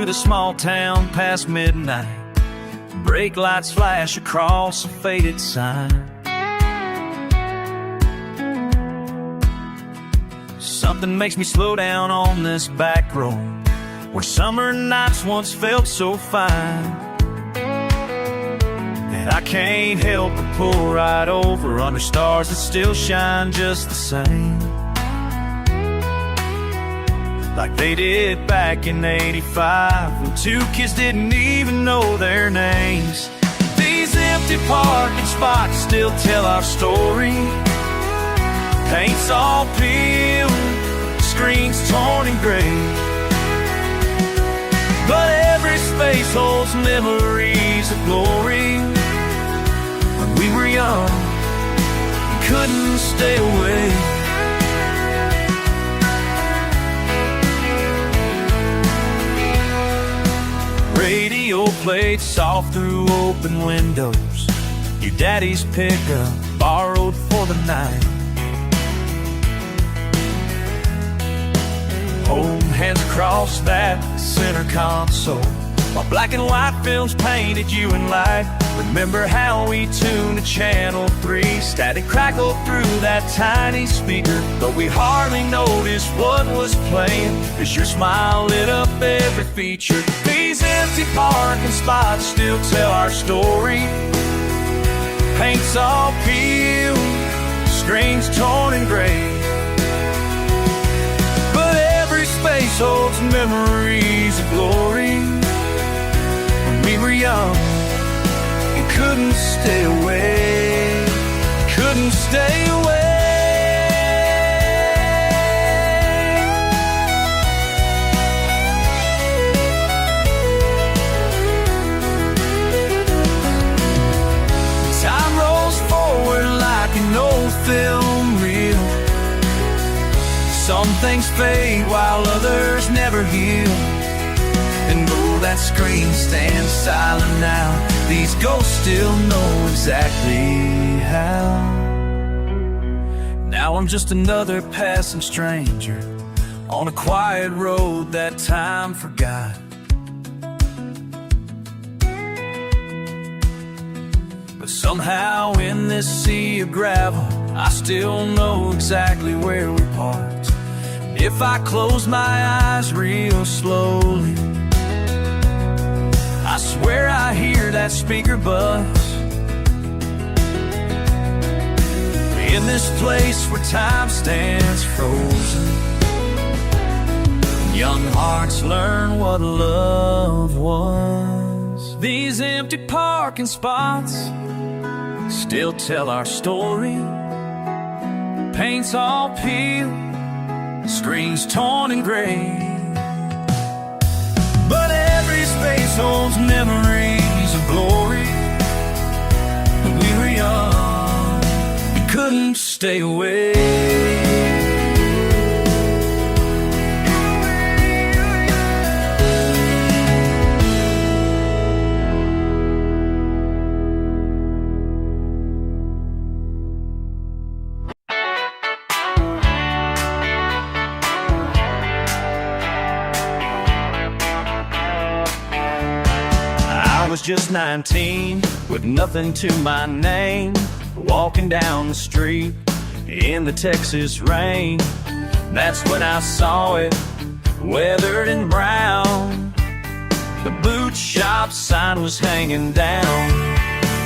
the small town past midnight. Brake lights flash across a faded sign. Something makes me slow down on this back road where summer nights once felt so fine. And I can't help but pull right over under stars that still shine just the same, like they did back in '85 when two kids didn't even know their names. These empty parking spots still tell our story. Paint's all peeled, screens torn and gray, but every space holds memories of glory. When we were young, we couldn't stay away. Radio played soft through open windows, your daddy's pickup borrowed for the night. Home hands across that center console while black and white films painted you in light. Remember how we tuned to channel 3, static crackled through that tiny speaker, but we hardly noticed what was playing as your smile lit up every feature. These empty parking spots still tell our story. Paint's all peeled, screens torn and gray, but every space holds memories of glory. When we were young, you couldn't stay away, couldn't stay away. Time rolls forward like an old film reel. Some things fade while others never heal. And though that screen stands silent now, these ghosts still know exactly how. Now I'm just another passing stranger on a quiet road that time forgot. But somehow in this sea of gravel, I still know exactly where we parked. If I close my eyes real slowly, I swear I hear that speaker buzz. In this place where time stands frozen, young hearts learn what love was. These empty parking spots still tell our story. Paint's all peeled, screens torn and gray, but every space holds memories of glory. When we were young, we couldn't stay away. I was just 19 with nothing to my name, walking down the street in the Texas rain. That's when I saw it, weathered and brown. The boot shop sign was hanging down.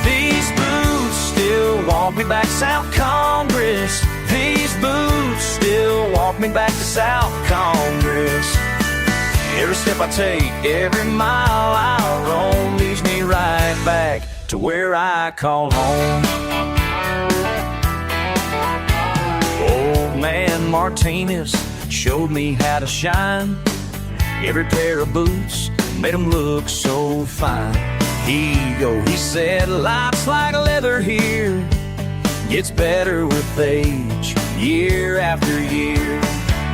These boots still walk me back to South Congress. These boots still walk me back to South Congress. Every step I take, every mile I roam leads me right back to where I call home. Old man Martinez showed me how to shine. Every pair of boots made them look so fine. He said, life's like leather here, gets better with age, year after year.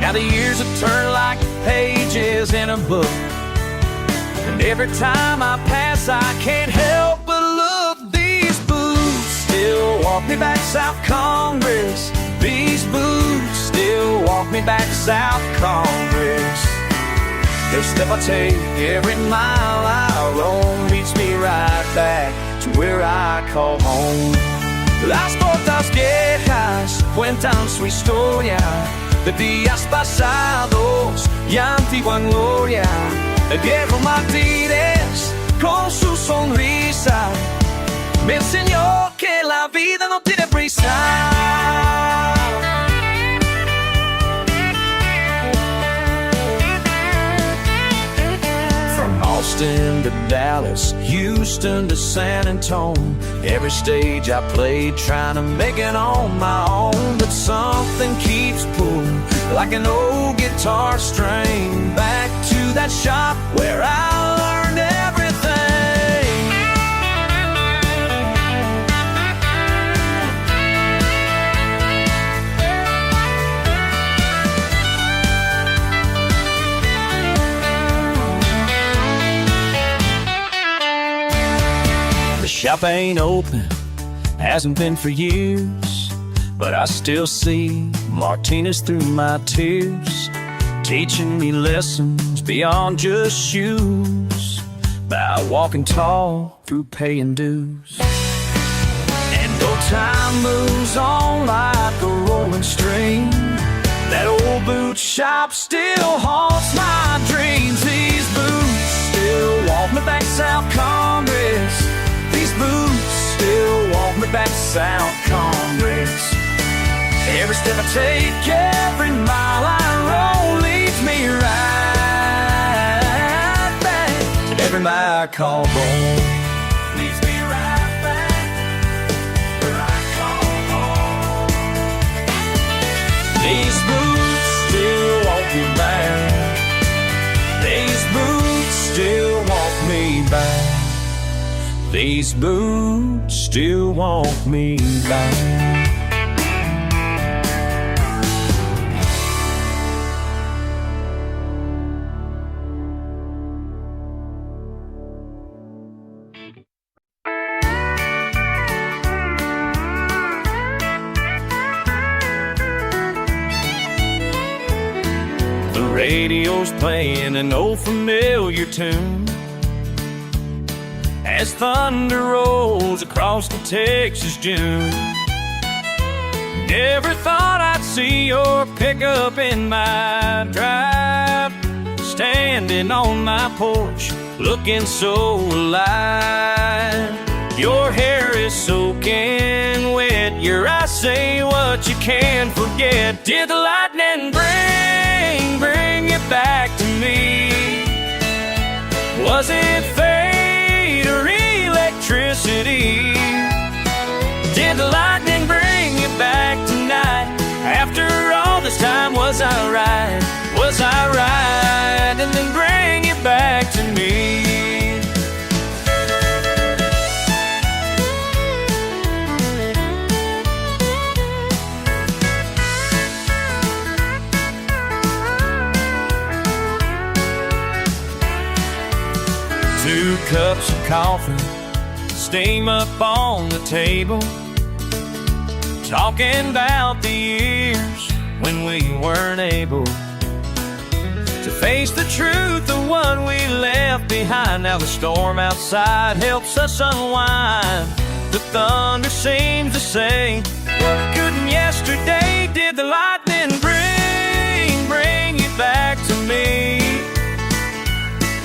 Now the years have turned like pages in a book, and every time I pass I can't help but look. These boots still walk me back to South Congress. These boots still walk me back to South Congress. Every step I take, every mile I roam leads me right back to where I call home. Las puertas viejas cuentan su historia de días pasados y antigua gloria. El viejo Martínez con su sonrisa me enseñó que la vida no tiene prisa. From Austin to Dallas, Houston to San Antonio, every stage I played trying to make it on my own. But something keeps pulling like an old guitar string back to that shop where I learned everything. The shop ain't open, hasn't been for years, but I still see Martínez through my tears, teaching me lessons beyond just shoes, about walking tall through paying dues. And though time moves on like a rolling stream, that old boot shop still haunts my dreams. These boots still walk me back to South Congress. These boots still walk me back to South Congress. Every step I take, every mile I roll leads me right back to every mile I call home. Leads me right back where I call home. These boots still walk me back. These boots still walk me back. These boots still walk me back. The radio's playing an old familiar tune as thunder rolls across the Texas June. Never thought I'd see your pickup in my drive, standing on my porch, looking so alive. Your hair is soaking wet, your eyes say what you can't forget. Did the lightning bring you back to me? Was it fate or electricity? Did the lightning bring you back tonight? After all this time, was I right? Was I right? And then bring you back to me. Two cups of coffee, steam up on the table, talking about the years when we weren't able to face the truth of what we left behind. Now the storm outside helps us unwind. The thunder seems to say, we're good in yesterday. Did the lightning bring you back to me?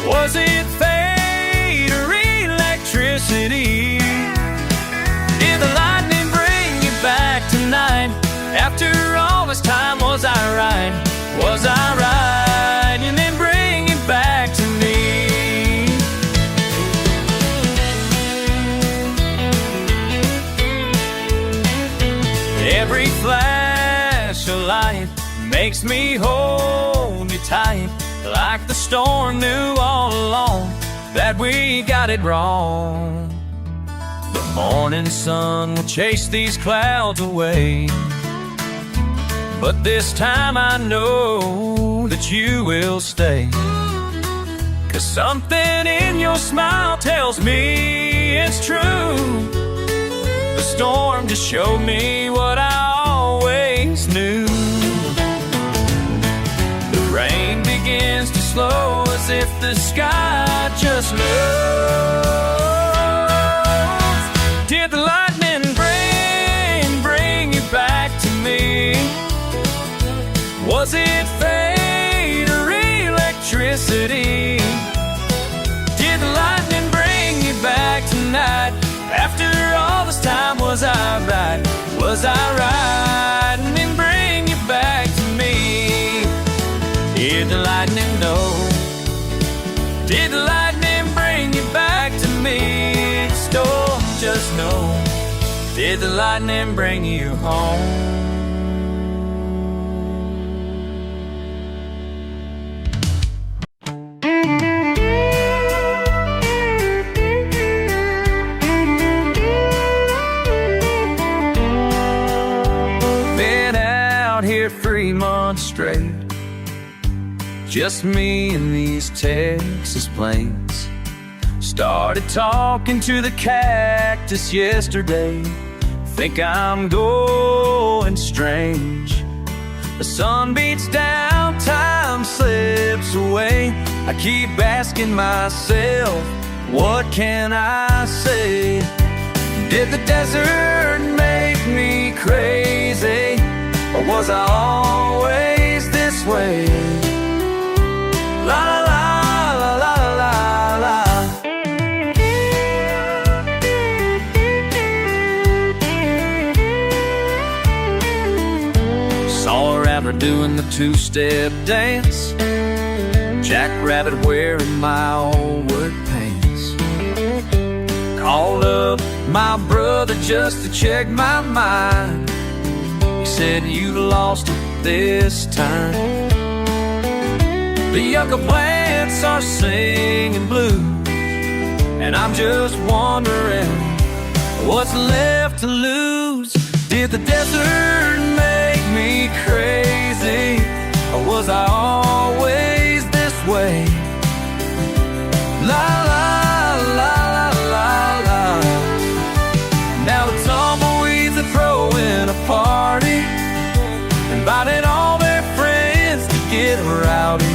Was it fate or electricity? Did the lightning bring you back tonight? After all this time, was I right? Was I right? And then bring you back to me. Every flash of light makes me hold you tight, like the storm knew all along that we got it wrong. The morning sun will chase these clouds away, but this time I know that you will stay. 'Cause something in your smile tells me it's true. The storm just showed me what I always knew. The rain begins to slow us if the sky just knows? Did the lightning bring you back to me? Was it fate or electricity? Did the lightning bring you back tonight? After all this time, was I right? Was I right in bring you back to me? Did the lightning know? Did the lightning bring you back to me? Storm, just know. Did the lightning bring you home? Been out here 3 months straight, just me and these Texas plains. Started talking to the cactus yesterday. Think I'm going strange. The sun beats down, time slips away. I keep asking myself, what can I say? Did the desert make me crazy? Or was I always this way? La la la la la la. Saw a rattler doing the 2-step dance, jackrabbit wearing my old work pants. Called up my brother just to check my mind. He said, you lost it this time. The yucca plants are singing blues, and I'm just wondering what's left to lose. Did the desert make me crazy, or was I always this way? La la la la la la. Now the tumbleweeds are throwing a party, inviting all their friends to get rowdy.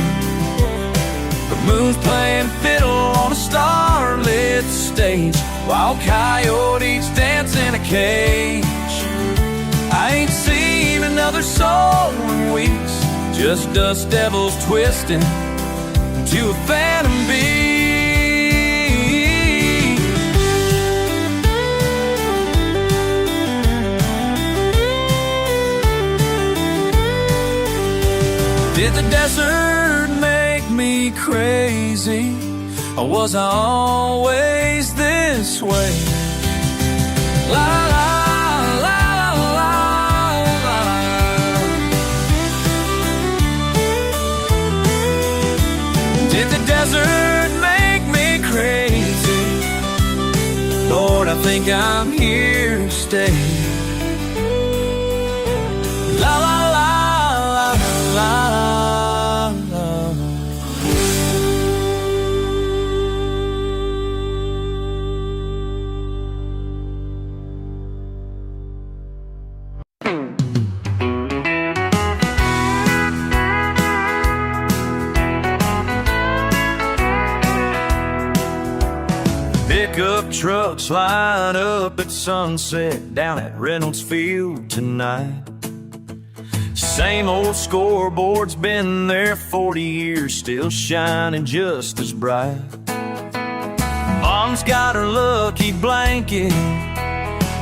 The moon's playing fiddle on a starlit stage, while coyotes dance in a cage. I ain't seen another soul in weeks, just dust devils twisting to a phantom beat. Did the desert make me crazy, or was I always this way? La la la la la. Did the desert make me crazy? Lord, I think I'm here to stay. La la la la la. Pickup trucks line up at sunset down at Reynolds Field tonight. Same old scoreboard's been there 40 years, still shining just as bright. Mom's got her lucky blanket,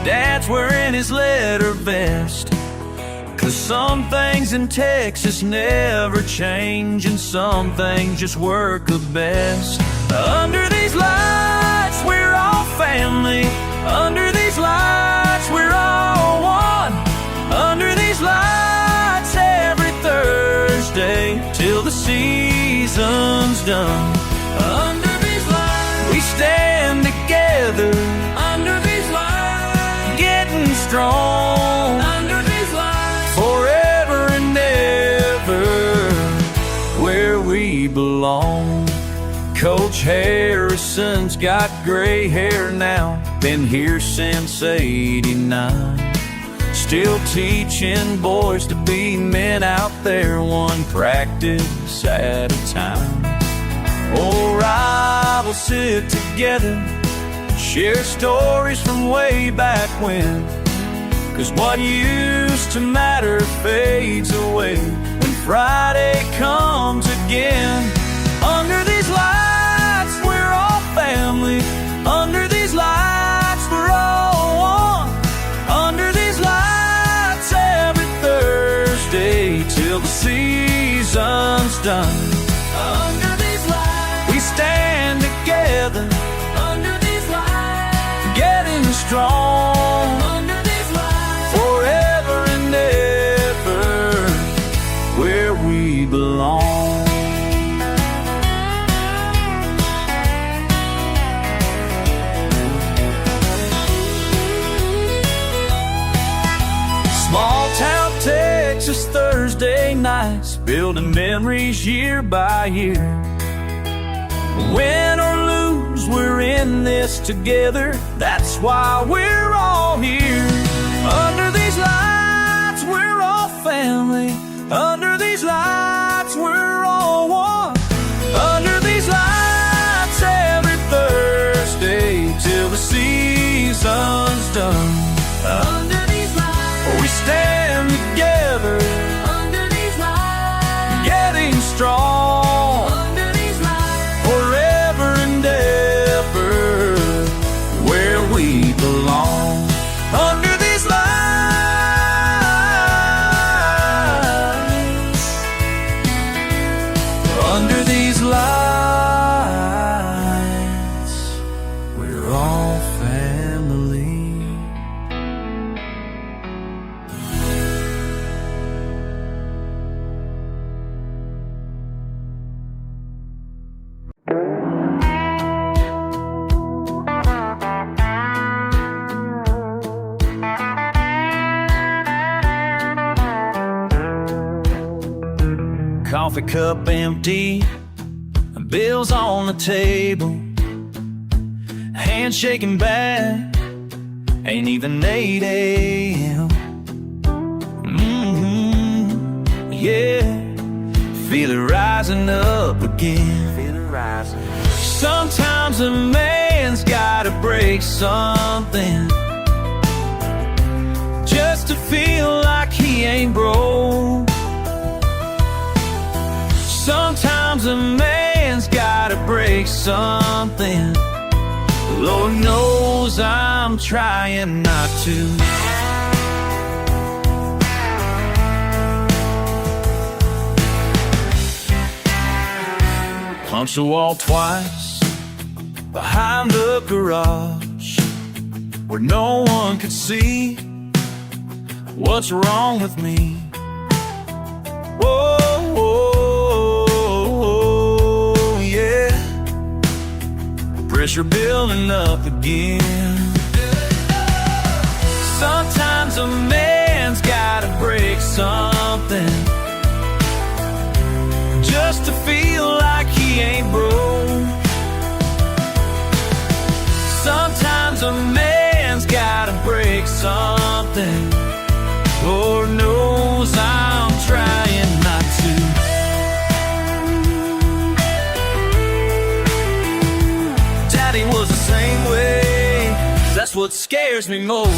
Dad's wearing his leather vest. 'Cause some things in Texas never change, and some things just work the best. Under these lights, we're all family. Under these lights, we're all one. Under these lights, every Thursday till the season's done. Under these lights, we stand together. Under these lights, getting strong. Under these lights, forever and ever, where we belong. Coach Harrison's got gray hair now, been here since '89. Still teaching boys to be men out there, one practice at a time. Or I will sit together, share stories from way back when. 'Cause what used to matter fades away when Friday comes again. Under these lights, we're all family. Under these lights, we're all one. Under these lights, every Thursday till the season's done. Under these lights, we stand together. Under these lights, getting strong. Under these lights, forever and ever, where we belong. Small town Texas Thursday nights, building memories year by year. Win or lose, we're in this together. That's why we're all here. Under these lights, we're all family. Under these lights, we're all one. Under these lights, every Thursday till the season's done. Under these lights, we stand together. Under these lights, getting strong. Under these lights, forever and ever, where we belong. Under these lights, under these lights, we're all family. Coffee cup empty, bills on the table, hands shaking back, ain't even 8 a.m. Yeah, feel it rising up again. Feel it rising. Sometimes a man's gotta break something just to feel like he ain't broke. Sometimes a man's gotta break something. Lord knows I'm trying not to. Punch the wall twice behind the garage where no one could see what's wrong with me. Whoa, pressure building up again. Sometimes a man's gotta break something just to feel like he ain't broke. Sometimes a man's gotta break something. Lord knows I'm trying not to. Daddy was the same way. That's what scares me most.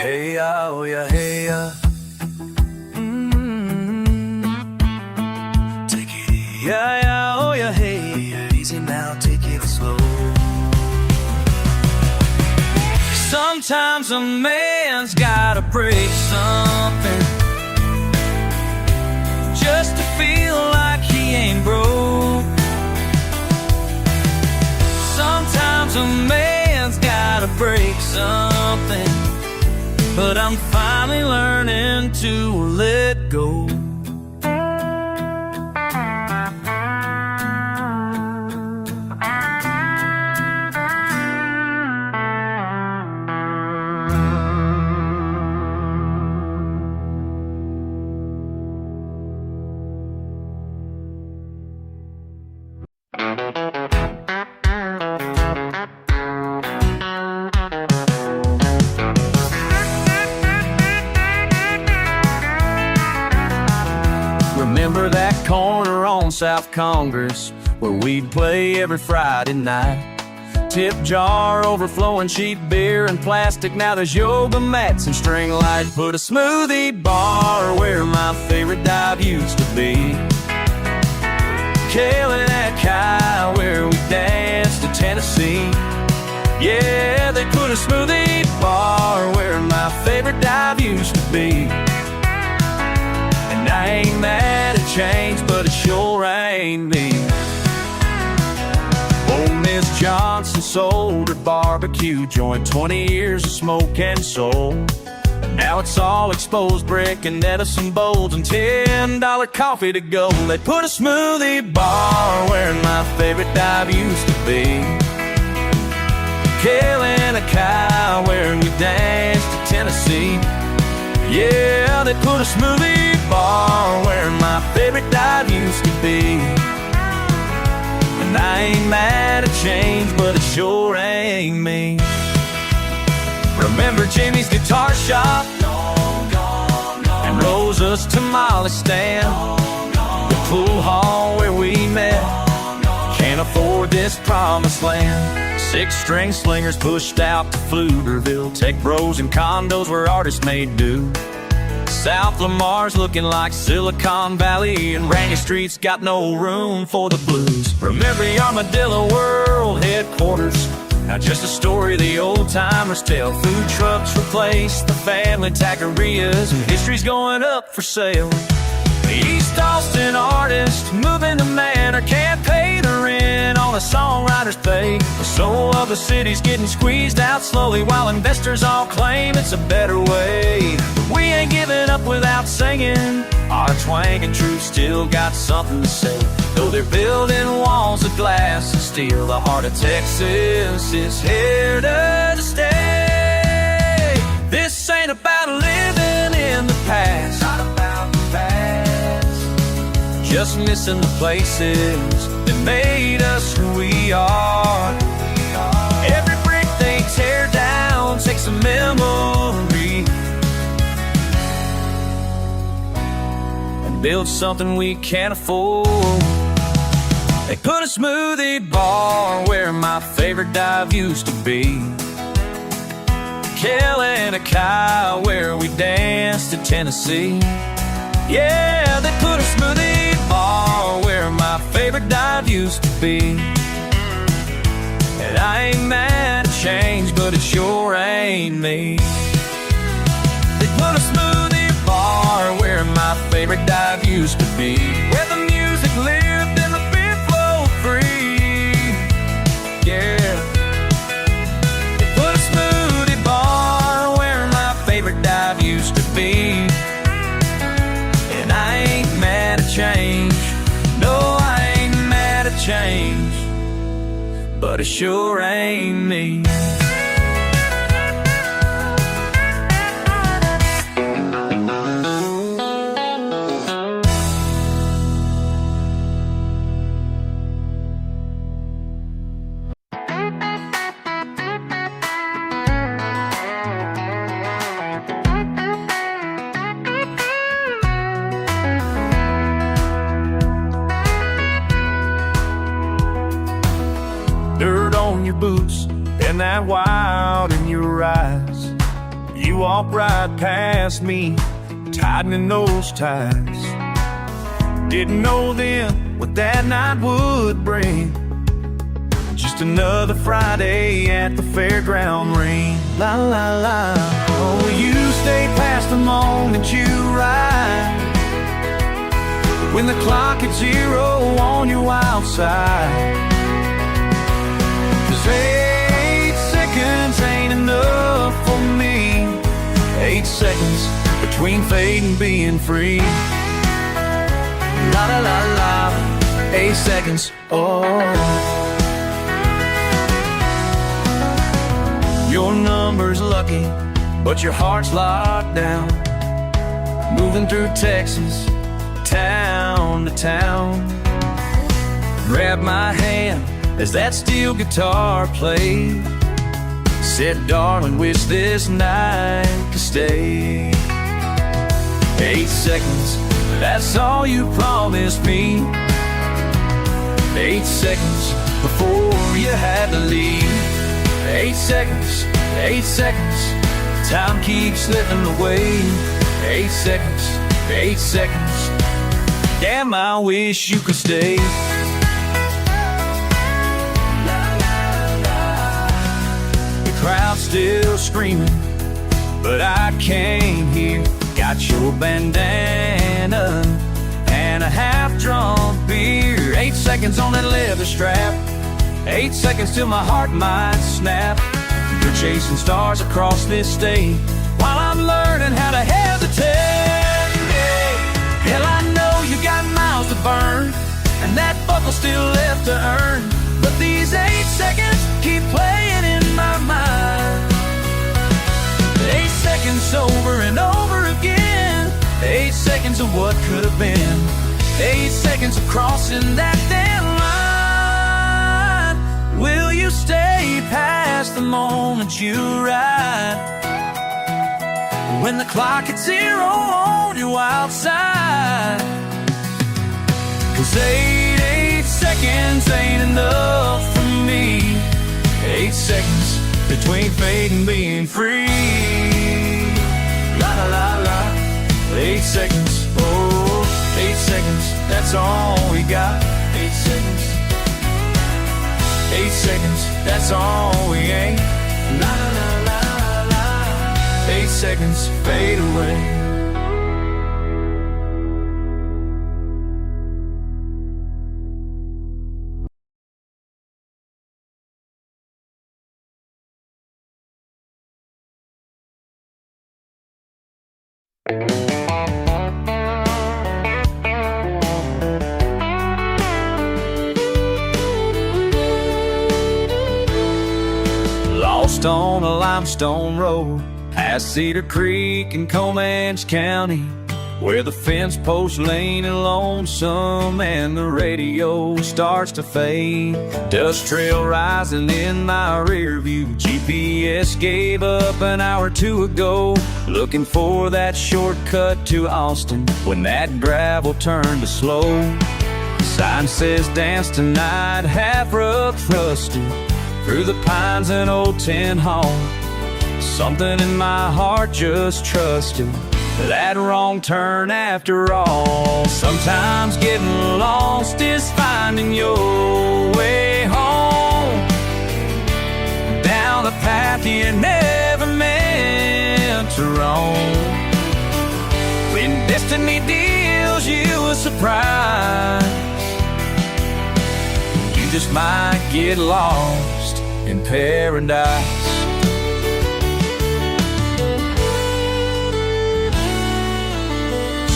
Hey, oh yeah, hey, take it easy. Yeah, oh yeah, hey, easy now, take it slow. Sometimes a man's gotta break something just to feel like he ain't broke. Sometimes a man's gotta break something, but I'm finally learning to let go. South Congress, where we'd play every Friday night. Tip jar overflowing, cheap beer and plastic. Now there's yoga mats and string light. Put a smoothie bar where my favorite dive used to be. Kayla and Kai, where we danced to Tennessee. Yeah, they put a smoothie bar where my favorite dive used to be. And I ain't mad at change, but it sure ain't me. Old Miss Johnson sold her barbecue joint, 20 years of smoke and soul. Now it's all exposed brick and Edison bowls and $10 coffee to go. They put a smoothie bar where my favorite dive used to be. Kayla and Kai, where we danced to Tennessee. Yeah, they put a smoothie bar where my favorite dive used to be. And I ain't mad at change, but it sure ain't me. Remember Jimmy's guitar shop and Rosa's tamale stand, the pool hall where we met. Can't afford this promised land. 6-string slingers pushed out to Pflugerville. Tech bros and condos where artists made do. South Lamar's looking like Silicon Valley, and Rainy Street's got no room for the blues. Remember Armadillo World headquarters? Now just a story the old timers tell. Food trucks replace the family taquerias, and history's going up for sale. The East Austin artist moving to Manor can't pay the rent on a songwriter's pay. The soul of the city's getting squeezed out slowly, while investors all claim it's a better way. But we ain't giving up without singing. Our twanging troops still got something to say. Though they're building walls of glass and steel, the heart of Texas is here to stay. This ain't about living in the past, not about the past, just missing the places that made us who we are. Every brick they tear down takes a memory and build something we can't afford. They put a smoothie bar where my favorite dive used to be. Kelly and Kai, where we danced to Tennessee. Yeah, they put a smoothie bar where my favorite dive used to be. And I ain't mad at change, but it sure ain't me. They put a smoothie bar where my favorite dive used to be, where the music lived and the beer flowed free. Yeah, they put a smoothie bar where my favorite dive used to be. And I ain't mad at change, no, I ain't mad at change, but it sure ain't me. Dirt on your boots and that wild in your eyes. You walk right past me, tightening those ties. Didn't know then what that night would bring. Just another Friday at the fairground ring. La la la. Oh, you stay past the moment you ride, when the clock hits 0 on your wild side. 8 seconds ain't enough for me. 8 seconds between fade and being free. La la la la. 8 seconds, oh. Your number's lucky, but your heart's locked down. Moving through Texas, town to town. Grab my hand as that steel guitar played. Said, darling, wish this night could stay. 8 seconds, that's all you promised me. 8 seconds before you had to leave. 8 seconds, 8 seconds, time keeps slipping away. 8 seconds, 8 seconds, damn, I wish you could stay. The crowd's still screaming, but I came here. Got your bandana and a half-drunk beer. 8 seconds on that leather strap. 8 seconds till my heart might snap. You're chasing stars across this state while I'm learning how to hesitate. Hell, I know you got miles to burn and that buckle's still left to earn, but these 8 seconds keep playing in my mind. 8 seconds over and over again. 8 seconds of what could have been. 8 seconds of crossing that damn line. Will you stay past the moment you ride? When the clock hits 0 on you outside. 'Cause 8 seconds ain't enough for me. 8 seconds between fate and being free. La la la la. 8 seconds, oh, 8 seconds, that's all we got. 8 seconds, 8 seconds, that's all we ain't. La la la la. 8 seconds fade away. Lost on a limestone road past Cedar Creek in Comanche County, where the fence posts leaning lonesome and the radio starts to fade. Dust trail rising in my rear view. GPS gave up an hour or two ago, looking for that shortcut to Austin when that gravel turned to slow. Sign says dance tonight, half rough rusted, through the pines and old tin hall. Something in my heart just trusted that wrong turn after all. Sometimes getting lost is finding your way home, down the path you never meant to roam. When destiny deals you a surprise, you just might get lost in paradise.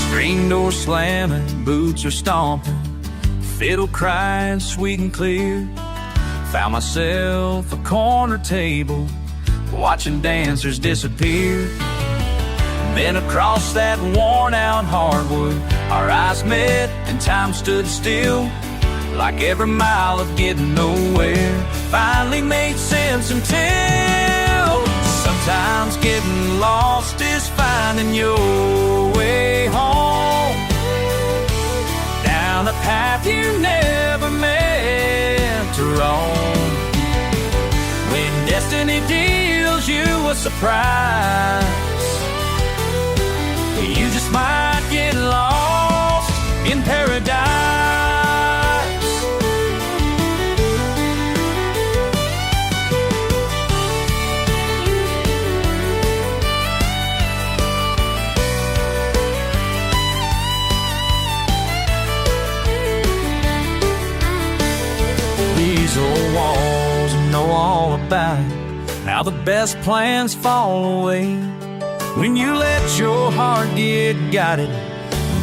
Screen door slamming, boots are stomping, fiddle crying sweet and clear. Found myself a corner table, watching dancers disappear. Then across that worn out hardwood, our eyes met and time stood still. Like every mile of getting nowhere finally made sense until sometimes getting lost is finding your way home, down the path you never meant to roam. When destiny deals you a surprise, you just might get lost in paradise. These old walls know all about it, how the best plans fall away when you let your heart get guided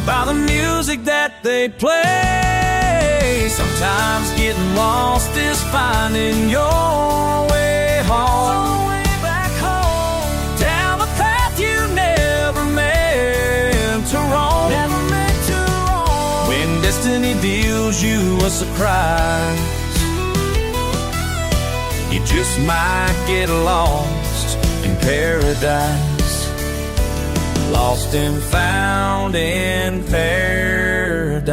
by the music that they play. Sometimes getting lost is finding your way home, down the path you never meant to roam. When destiny deals you a surprise, you just might get lost in paradise. Lost and found in paradise.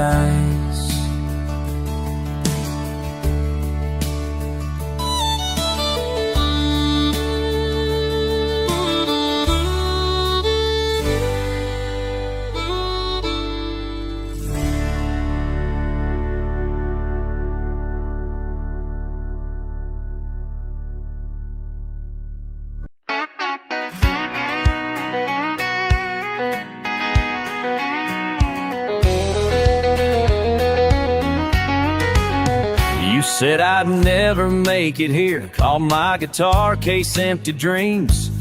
You said I'd never make it here. Called my guitar case empty dreams.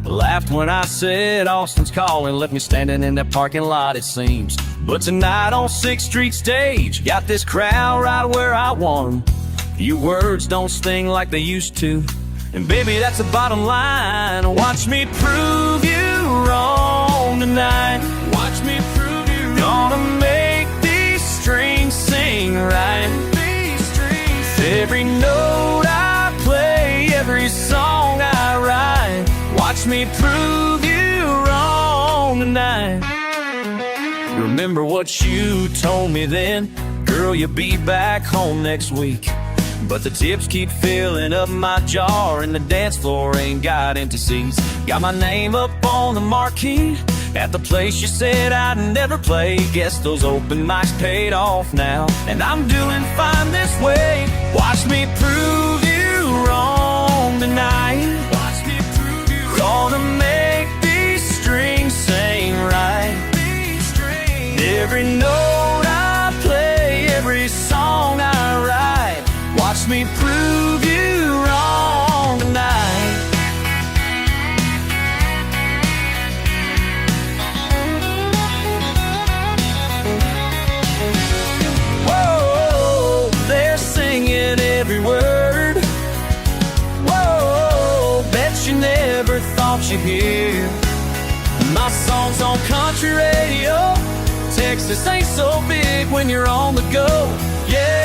Laughed when I said Austin's calling. Left me standing in that parking lot, it seems. But tonight on 6th Street stage, got this crowd right where I want 'em. Your words don't sting like they used to, and baby, that's the bottom line. Watch me prove you wrong tonight. Watch me prove you wrong. Gonna make these strings sing right. These strings sing. Every note I play, every song I write. Watch me prove you wrong tonight. Remember what you told me then? Girl, you'll be back home next week. But the tips keep filling up my jar, and the dance floor ain't got empty seats. Got my name up on the marquee at the place you said I'd never play. Guess those open mics paid off now, and I'm doing fine this way. Watch me prove you wrong tonight. Watch me prove you wrong. Gonna make these strings sing right. These strings. Every note I play, every song I write. Watch me prove you wrong tonight. Whoa, they're singing every word. Whoa, bet you never thought you'd hear my songs on country radio. Texas ain't so big when you're on the go. Yeah.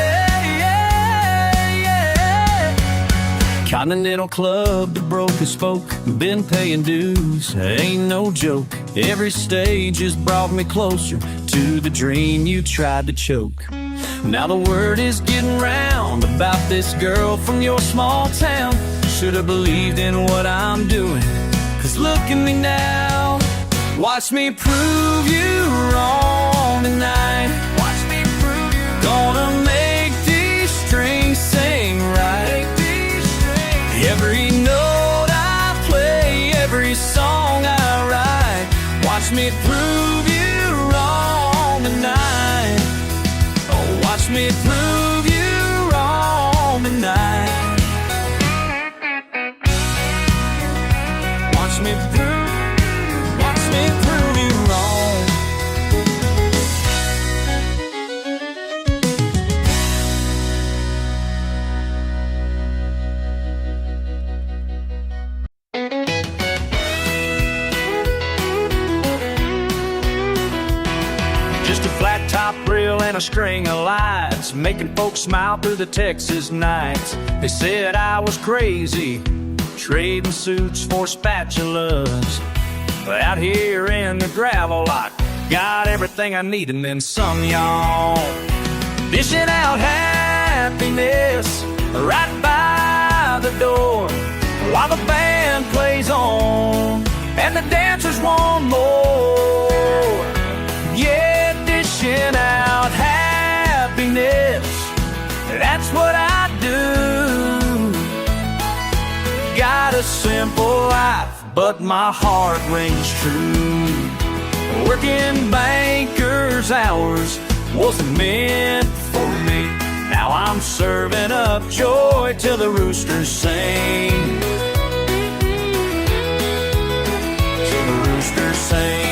Continental Club, the broke and spoke. Been paying dues, ain't no joke. Every stage has brought me closer to the dream you tried to choke. Now the word is getting round about this girl from your small town. Should've believed in what I'm doing, 'cause look at me now. Watch me prove you wrong tonight. Watch me prove you wrong. Gonna make these strings sing right. Every note I play, every song I write. Watch me prove you wrong tonight. Oh, watch me prove you wrong tonight. Watch me prove you wrong. Flat top grill and a string of lights, making folks smile through the Texas nights. They said I was crazy, trading suits for spatulas. Out here in the gravel lot, got everything I need and then some, y'all. Dishing out happiness right by the door, while the band plays on and the dancers want more. Yeah, dishing out happiness, that's what I do. Got a simple life, but my heart rings true. Working banker's hours wasn't meant for me. Now I'm serving up joy till the roosters sing. Till the roosters sing.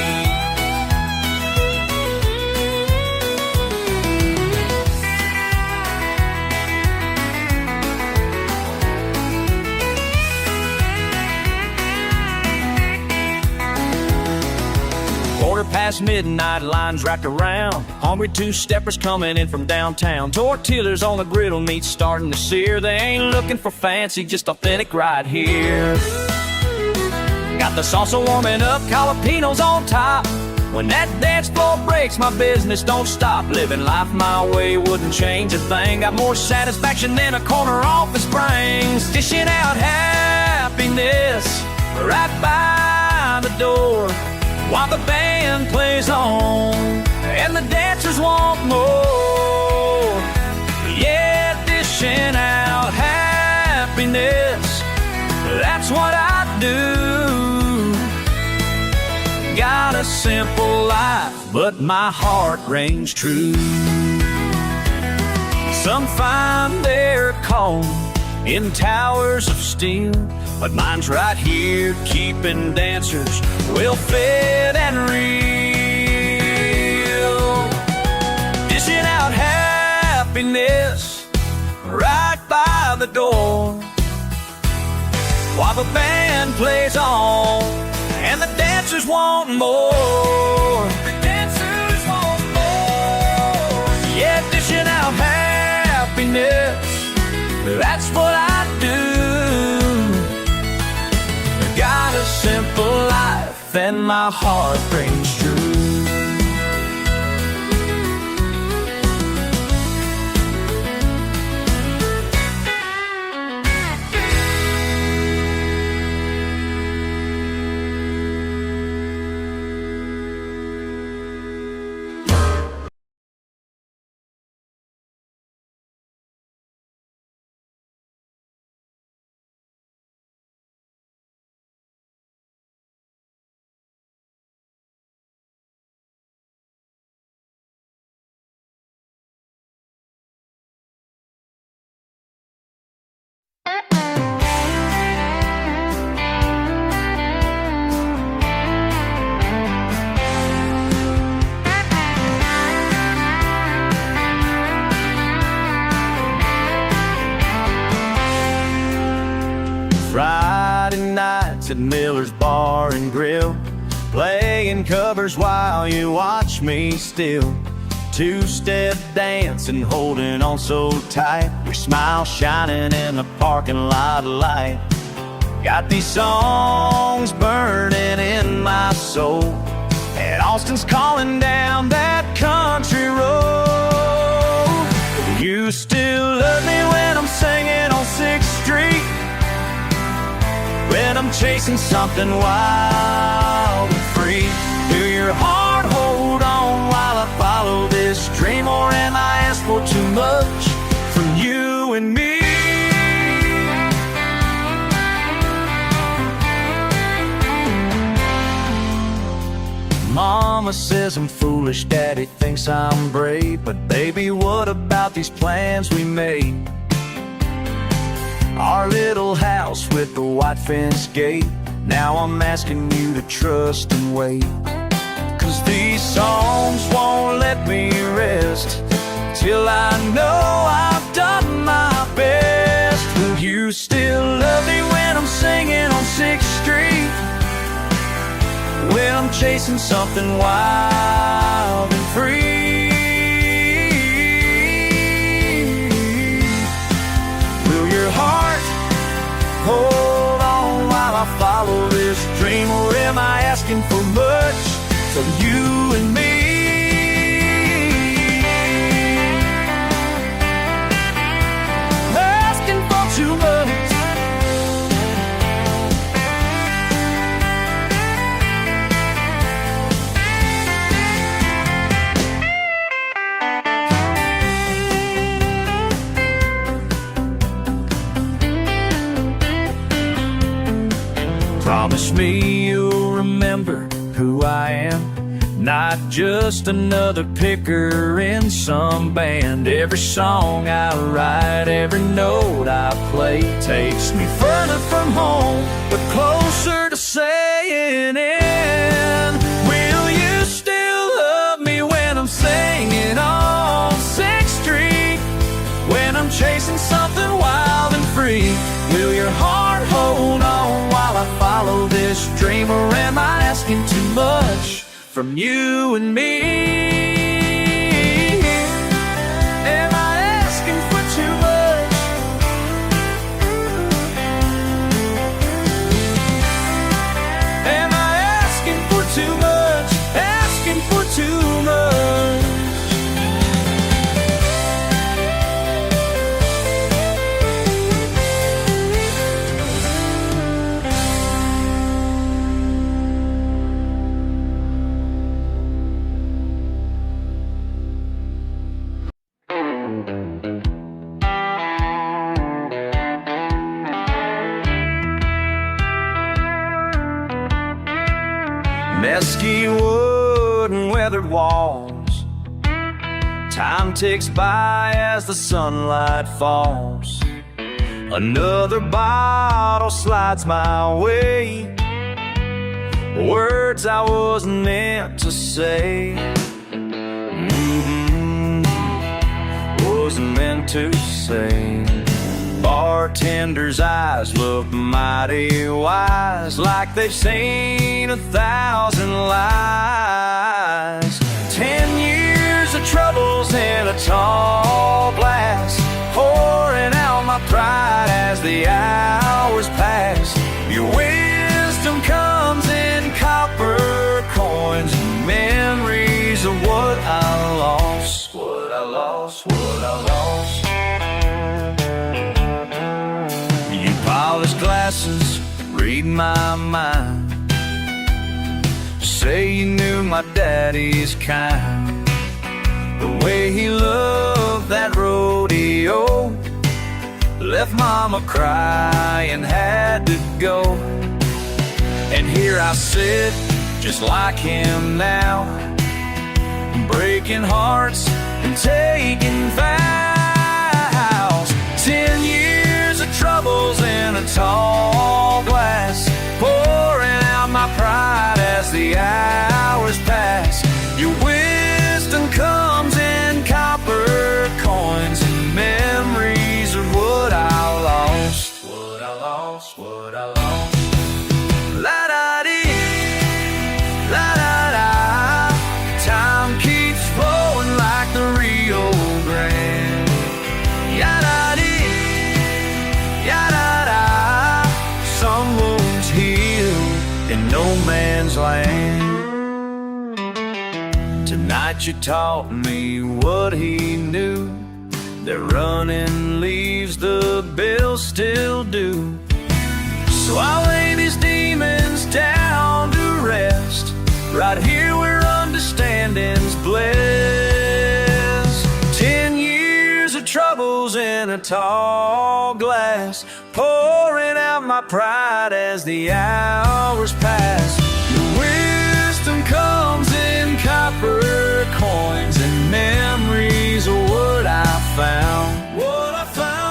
Past midnight, lines wrapped around. Hungry two-steppers coming in from downtown. Tortillas on the griddle, meat starting to sear. They ain't looking for fancy, just authentic right here. Got the salsa warming up, jalapenos on top. When that dance floor breaks, my business don't stop. Living life my way wouldn't change a thing. Got more satisfaction than a corner office brings. Dishing out happiness right by the door, while the band plays on and the dancers want more. Yeah, dishing out happiness, that's what I do. Got a simple life, but my heart rings true. Some find their calm in towers of steel, but mine's right here, keeping dancers well fed and real. Dishing out happiness right by the door, while the band plays on and the dancers want more. The dancers want more. Yeah, dishing out happiness, that's what I do. Got a simple life and my heart rings true. Friday nights at Miller's Bar and Grill, playing covers while you watch me still. Two-step dancing, holding on so tight, your smile shining in the parking lot light. Got these songs burning in my soul, and Austin's calling down that country road. You still love me when I'm singing on 6th Street, when I'm chasing something wild and free. Do your heart hold on while I follow this dream, or am I asked for too much from you and me? Mama says I'm foolish, Daddy thinks I'm brave, but baby, what about these plans we made? Our little house with the white fence gate, now I'm asking you to trust and wait. 'Cause these songs won't let me rest till I know I've done my best. Will you still love me when I'm singing on 6th Street, when I'm chasing something wild and free? Will your heart hold on while I follow this dream, or am I asking for much from you and me? Asking for too much. Promise me you'll remember who I am, not just another picker in some band. Every song I write, every note I play, takes me further from home, but closer to saying in. Will you still love me when I'm singing on 6th Street, when I'm chasing something wild and free? Will your heart hold on while I follow this dream, or am I asking too much from you and me? Am I asking for too much? Am I asking for too much? Asking for too much? Mesquite wood and weathered walls, Time ticks by as the sunlight falls. Another bottle slides my way. Words I wasn't meant to say. Wasn't meant to say. Bartender's eyes look mighty wise, like they've seen 1,000 lies. 10 years of troubles in a tall glass, pouring out my pride as the hours pass. Your wisdom comes in copper coins and memories of what I lost. What I lost, what I lost. You polish glasses, read my mind. Say you knew my daddy's kind. The way he loved that rodeo left mama crying, had to go. And here I sit, just like him now, breaking hearts and taking vows. 10 years of troubles in a tall glass, pouring out my pride as the hours pass. Your wisdom comes in copper coins and memories of what I lost. What I lost, what I lost. La-da-dee, la-da-da. Time keeps flowing like the Rio Grande. Ya-da-dee, ya-da-da. Some wounds heal in no man's land. Tonight you taught me what he knew, that running leaves the bills still due. So I'll lay these demons down to rest, right here where understanding's blessed. 10 years of troubles in a tall glass, pouring out my pride as the hours pass. The wisdom comes in copper coins and memories of what I found. What I found.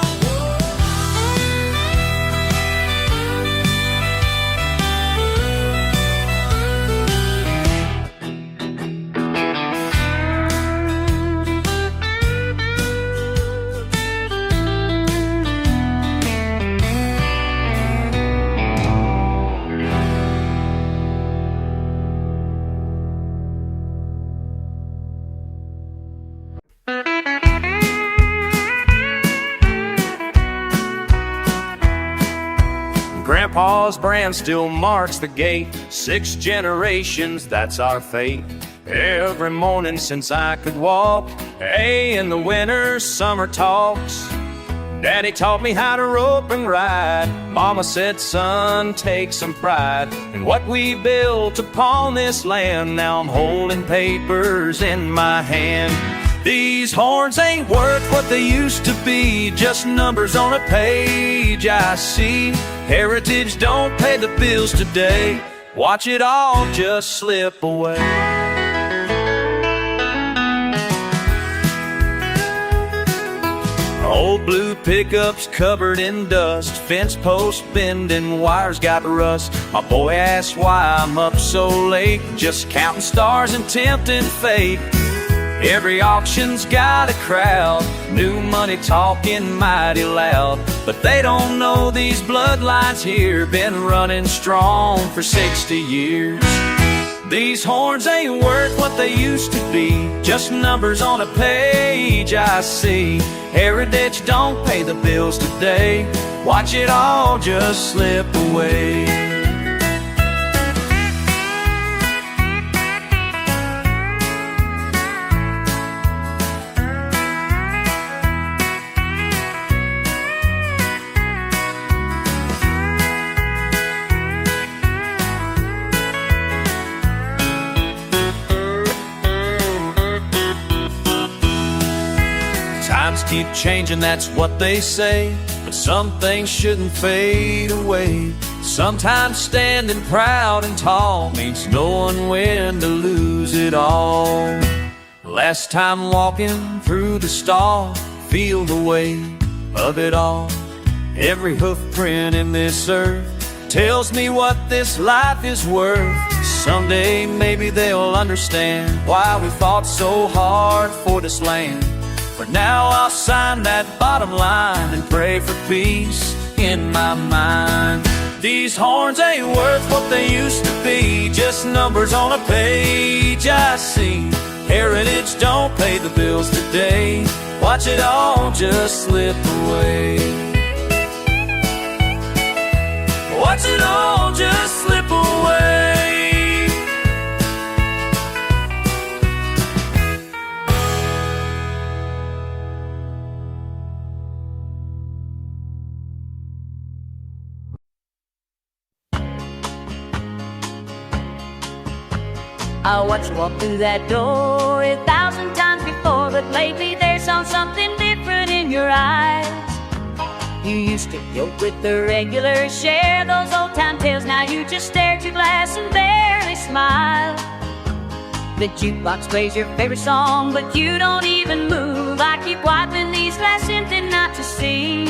Grandpa's brand still marks the gate. 6 generations, that's our fate. Every morning since I could walk, hey, in the winter, summer talks. Daddy taught me how to rope and ride. Mama said, son, take some pride in what we built upon this land. Now I'm holding papers in my hand. These horns ain't worth what they used to be, just numbers on a page I see. Heritage don't pay the bills today, watch it all just slip away. Old blue pickups covered in dust, fence posts bending, wires got rust. My boy asks why I'm up so late, just counting stars and tempting fate. Every auction's got a crowd, new money talking mighty loud. But they don't know these bloodlines here been running strong for 60 years. These horns ain't worth what they used to be, just numbers on a page I see. Heritage don't pay the bills today, watch it all just slip away. Times keep changing, that's what they say, but some things shouldn't fade away. Sometimes standing proud and tall means knowing when to lose it all. Last time walking through the stall, feel the weight of it all. Every hoof print in this earth tells me what this life is worth. Someday maybe they'll understand why we fought so hard for this land. For now I'll sign that bottom line and pray for peace in my mind. These horns ain't worth what they used to be, just numbers on a page I see. Heritage don't pay the bills today, watch it all just slip away. Watch it all just slip away. I watched you walk through that door 1,000 times before, but lately there's something different in your eyes. You used to joke with the regulars, share those old time tales. Now you just stare at your glass and barely smile. The jukebox plays your favorite song, but you don't even move. I keep wiping these glasses empty not to see.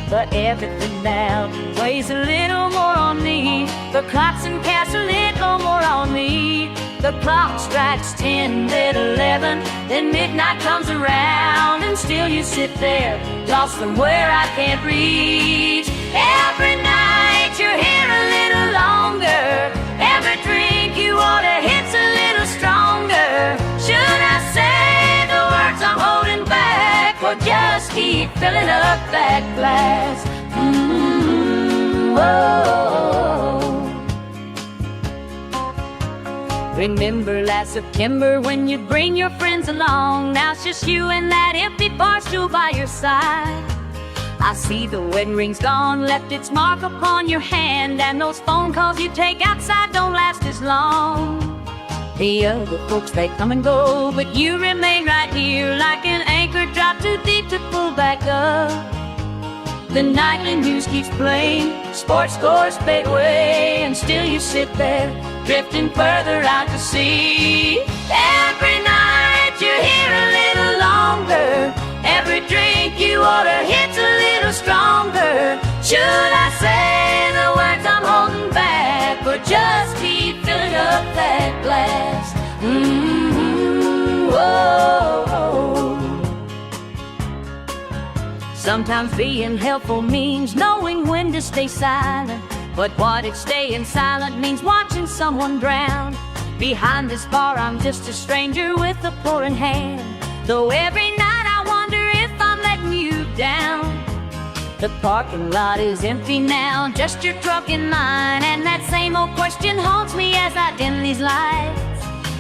But everything now weighs a little more on me. The clocks and cast a little more on me. The clock strikes 10, then 11, then midnight comes around, and still you sit there, lost somewhere I can't reach. Every night you're here a little longer. Every drink you order hits a little stronger. Should I say the words I'm holding back, or just keep filling up that glass? Whoa. Remember last September when you'd bring your friends along? Now it's just you and that empty bar stool by your side. I see the wedding ring's gone, left its mark upon your hand, and those phone calls you take outside don't last as long. The other folks, they come and go, but you remain right here like an anchor dropped too deep to pull back up. The nightly news keeps playing, sports scores fade away, and still you sit there, drifting further out to sea. Every night you're here a little longer. Every drink you order hits a little stronger. Should I say the words I'm holding back, or just keep filling up that glass? Whoa. Sometimes being helpful means knowing when to stay silent, but what if staying silent means watching someone drown? Behind this bar I'm just a stranger with a pouring hand, though every night I wonder if I'm letting you down. The parking lot is empty now, just your truck and mine, and that same old question haunts me as I dim these lights.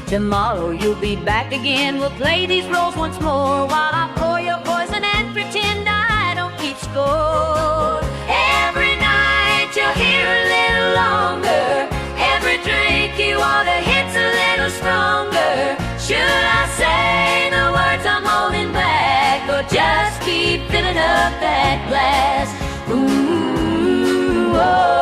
Tomorrow you'll be back again, we'll play these roles once more, while I pour your poison and pretend I don't keep score. Every night you're here a little longer. Every drink you order hits a little stronger. Should I say the words I'm holding back, or just keep filling up that glass? Ooh, whoa.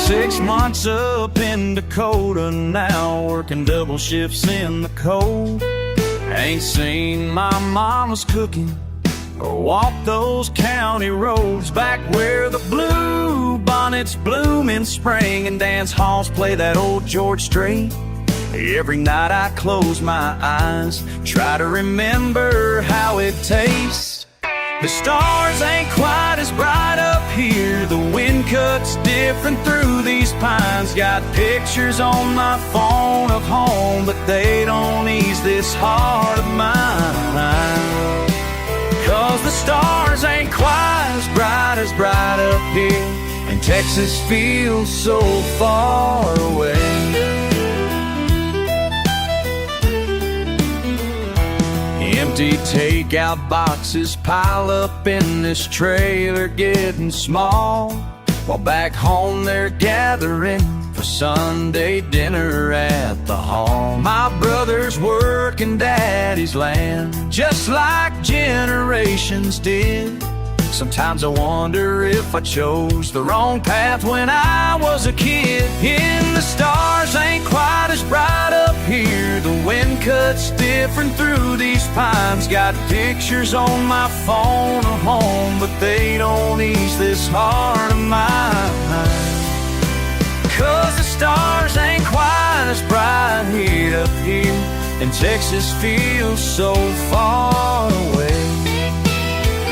6 months up in Dakota now, working double shifts in the cold. Ain't seen my mama's cooking or walked those county roads back where the blue bonnets bloom in spring and dance halls play that old George Strait. Every night I close my eyes, try to remember how it tastes. The stars ain't quite as bright up here, the wind cuts different through these pines. Got pictures on my phone of home, but they don't ease this heart of mine. 'Cause the stars ain't quite as bright up here, and Texas feels so far away. Empty takeout boxes pile up in this trailer, getting small, while back home they're gathering for Sunday dinner at the hall. My brother's working daddy's land, just like generations did. Sometimes I wonder if I chose the wrong path when I was a kid. And the stars ain't quite as bright up here. The wind cuts different through these pines. Got pictures on my phone of home, but they don't ease this heart of mine. 'Cause the stars ain't quite as bright here up here, and Texas feels so far away.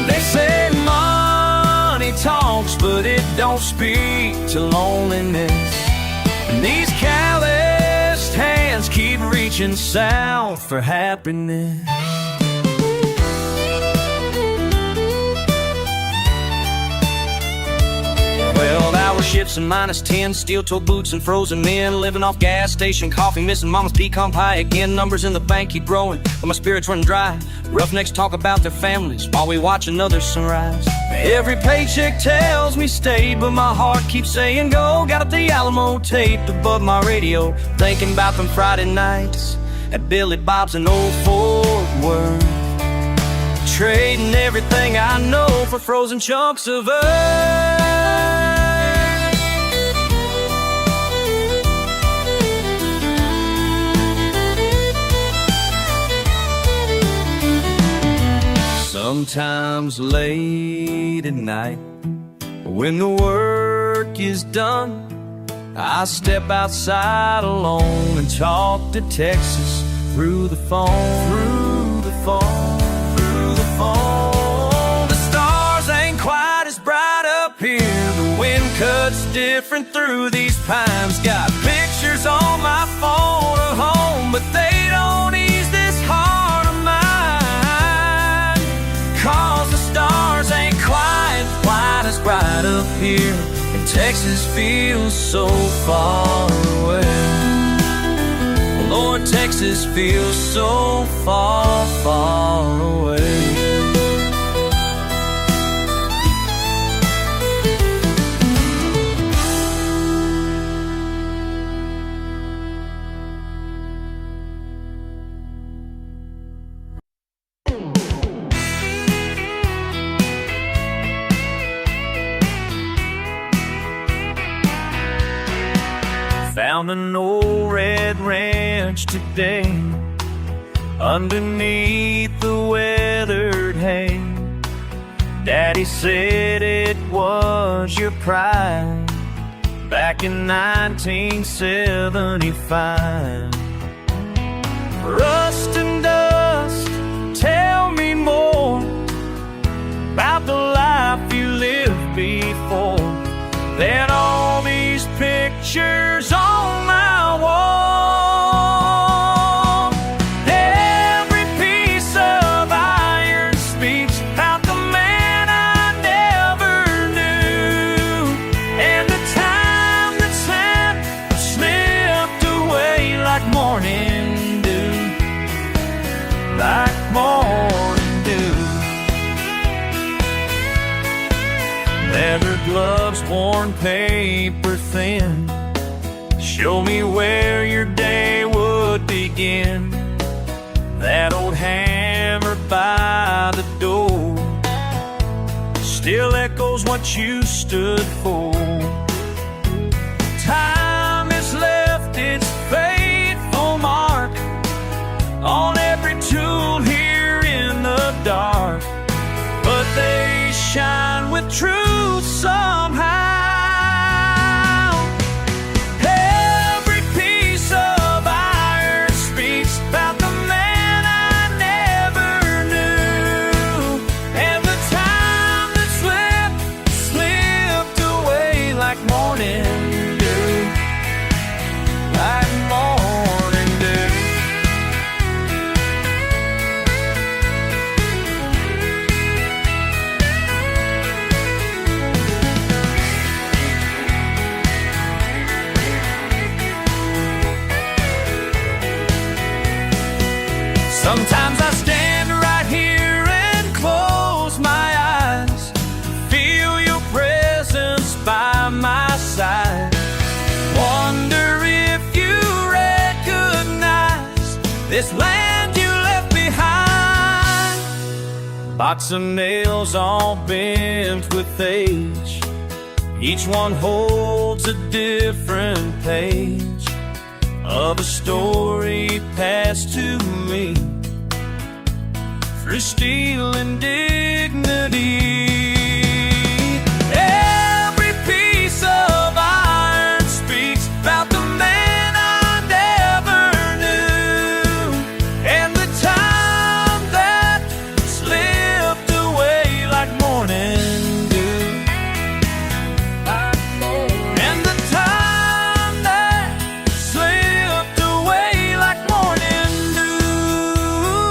They say money talks, but it don't speak to loneliness. And these calloused hands keep reaching south for happiness. Well, ships and -10, steel-toed boots and frozen men, living off gas station coffee, missing mama's pecan pie again. Numbers in the bank keep growing, but my spirit's running dry. Roughnecks talk about their families while we watch another sunrise. Every paycheck tells me stay, but my heart keeps saying go. Got the Alamo taped above my radio, thinking about them Friday nights at Billy Bob's in Old Fort Worth, trading everything I know for frozen chunks of earth. Sometimes late at night, when the work is done, I step outside alone and talk to Texas through the phone, through the phone, through the phone. The stars ain't quite as bright up here. The wind cuts different through these pines. Got pictures on my phone of home, but they don't ease this heart of mine. 'Cause the stars ain't quite as bright up here, and Texas feels so far away. Lord, Texas feels so far, far away. Found an old red ranch today, underneath the weathered hay. Daddy said it was your pride back in 1975. Rust and dust, tell me more about the life you lived before. Then all these pictures on my wall, every piece of iron speaks about the man I never knew, and the time that slipped away like morning dew, like morning dew. Leather gloves worn paper thin, show me where your day would begin. That old hammer by the door still echoes what you stood for. Time has left its faithful mark on every tool here in the dark, but they shine with truth somehow. Every piece of iron speaks about the man I never knew, and the time that slipped away like morning dew, like morning dew. Lots of nails all bent with age. Each one holds a different page of a story passed to me through steel and dignity. Every piece of iron speaks about the man I never knew, and the time that slipped away like morning dew, and the time that slipped away like morning dew,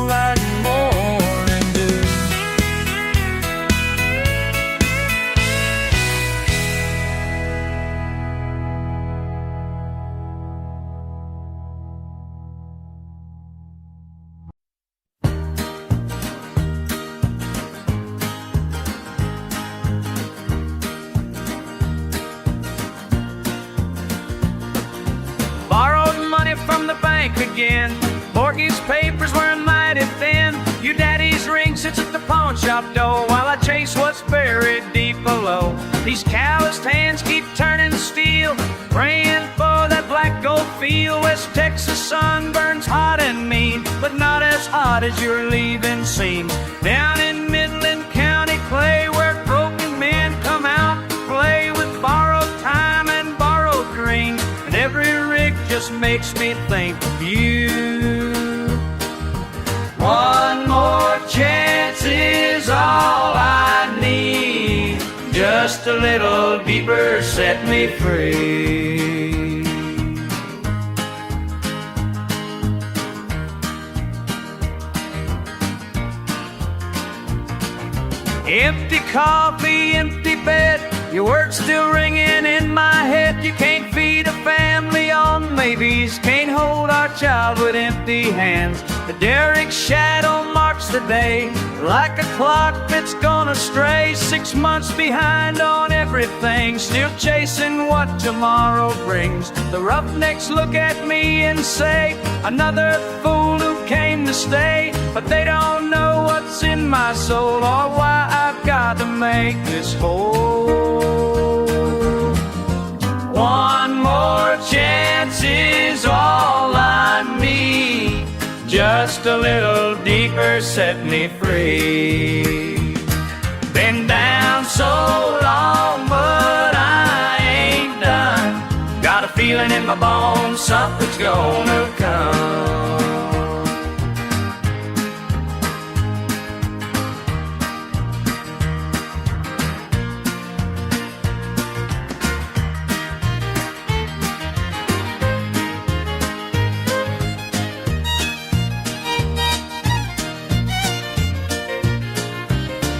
like morning dew. Borrowed money from the bank again. Mortgage papers were mighty thin. Your daddy's ring sits at the pawn shop door while I chase what's buried deep below. These calloused hands keep turning steel, praying for that black gold field. West Texas sun burns hot and mean, but not as hot as your leaving seems. Down in Midland County clay, where broken men come out to play with borrowed time and borrowed green, and every rig just makes me think of you. One more chance is all I need. Just a little deeper, set me free. Empty coffee, empty bed, your words still ringing in my head. You can't feed a family on maybes, can't hold our child with empty hands. The derrick shadow marks the day like a clock that's gonna stray. 6 months behind on everything, still chasing what tomorrow brings. The roughnecks look at me and say, another fool who came to stay. But they don't know what's in my soul or why I've got to make this whole. One more chance is all I need. Just a little deeper, set me free. Been down so long, but I ain't done. Got a feeling in my bones, something's gonna come.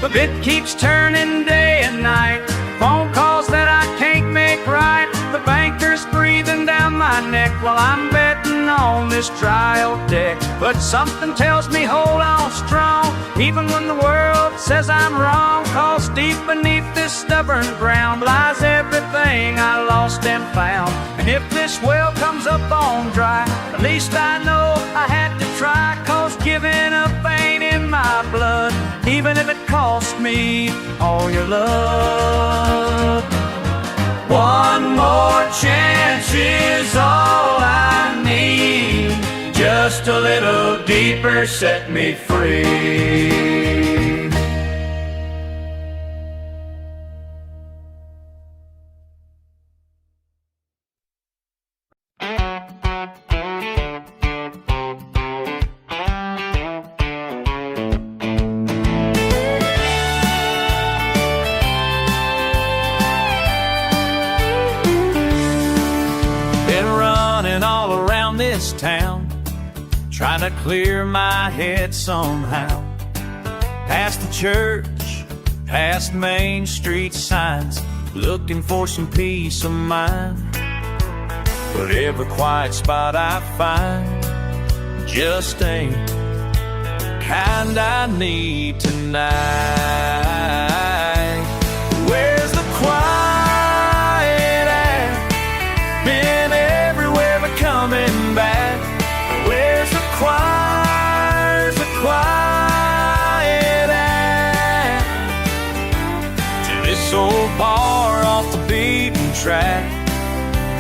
The bit keeps turning day and night, phone calls that I can't make right. The banker's breathing down my neck while I'm betting on this trial deck. But something tells me hold on strong, even when the world says I'm wrong. 'Cause deep beneath this stubborn ground lies everything I lost and found. And if this well comes up on dry, at least I know I had to try. 'Cause giving up ain't in my blood, even if it cost me all your love. One more chance is all I need. Just a little deeper, set me free. Town, trying to clear my head somehow. Past the church, past Main Street signs, looking for some peace of mind. But every quiet spot I find just ain't the kind I need tonight. Where's the quiet at? Been everywhere but coming back. Where's the quiet track.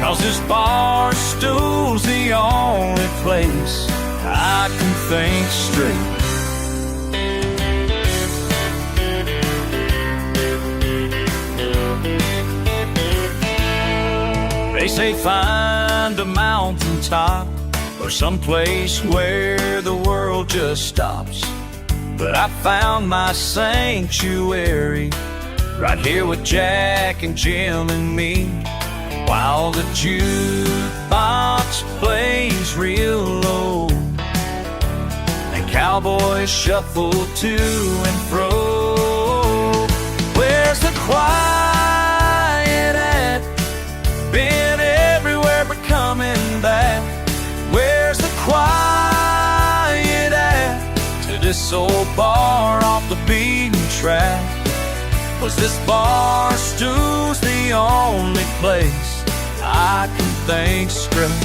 'Cause this bar stool's the only place I can think straight. They say find a mountaintop or someplace where the world just stops. But I found my sanctuary right here with Jack and Jim and me, while the jukebox plays real low and cowboys shuffle to and fro. Where's the quiet at? Been everywhere but coming back. Where's the quiet at? To this old bar off the beaten track. 'Cause this bar stool's the only place I can think straight.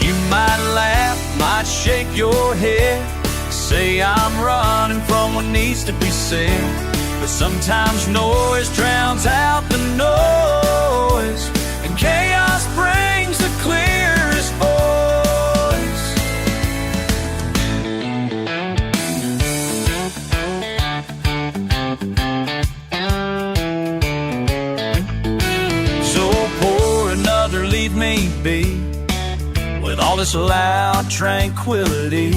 You might laugh, might shake your head, say I'm running from what needs to be said. But sometimes noise drowns out the noise, and chaos brings the clearest voice. So pour another, leave me be with all this loud tranquility.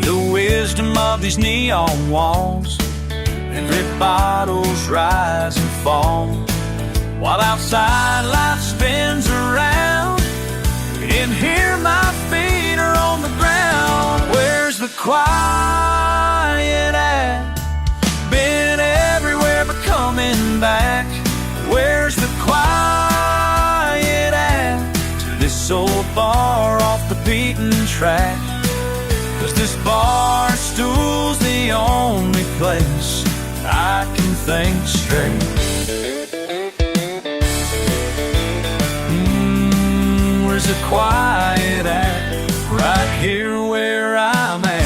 The wisdom of these neon walls and red bottles rise and fall, while outside life spins around. In here my feet are on the ground. Where's the quiet at? Been everywhere but coming back. Where's the quiet at? To this old bar off the beaten track. 'Cause this bar stool's the only place I can think straight. Where's the quiet at? Right here where I'm at.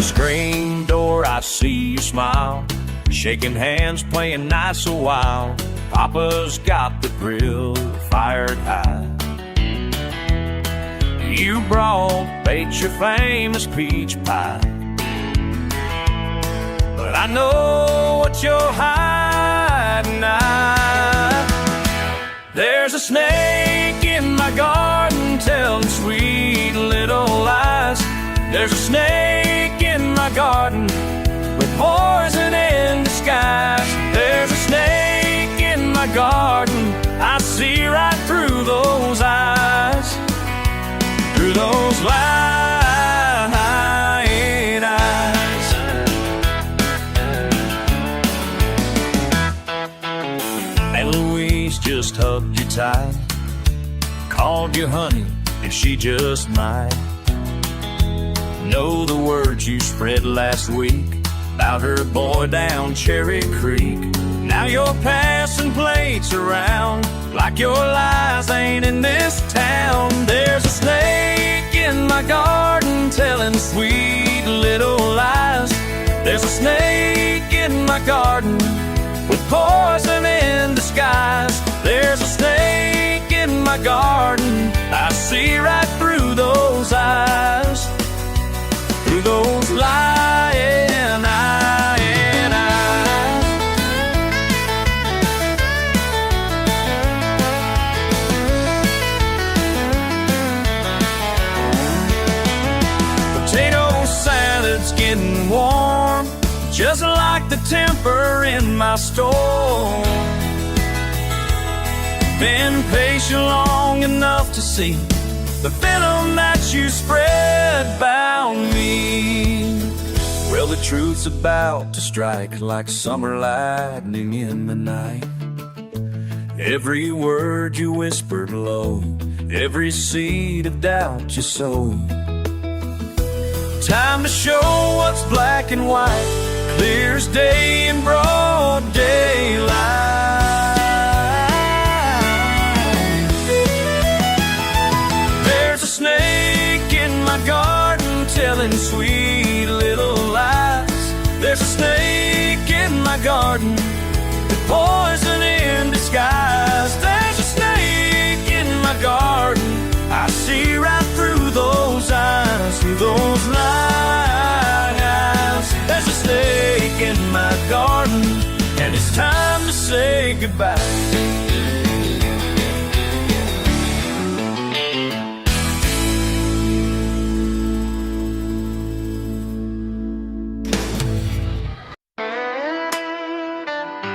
Screen door, I see you smile, shaking hands, playing nice a while. Papa's got the grill fired high. You brought bait your famous peach pie, but I know what you're hiding now. There's a snake in my garden telling sweet little lies. There's a snake in my garden with poison in disguise. There's a snake in my garden, I see right through those eyes, through those lying eyes. And Louise just hugged you tight, called you honey, and she just might know the words you spread last week about her boy down Cherry Creek. Now you're passing plates around like your lies ain't in this town. There's a snake in my garden telling sweet little lies. There's a snake in my garden with poison in disguise. There's a snake in my garden, I see right through those eyes, through those lying eyes. Potato salad's getting warm, just like the temper in my store. Been patient long enough to see the venom that you spread about me. Well, the truth's about to strike like summer lightning in the night. Every word you whispered low, every seed of doubt you sowed. Time to show what's black and white, clear as day in broad daylight. There's a snake in my garden telling sweet little lies. There's a snake in my garden, poison in disguise. There's a snake in my garden, I see right through those eyes, through those lies. There's a snake in my garden, and it's time to say goodbye.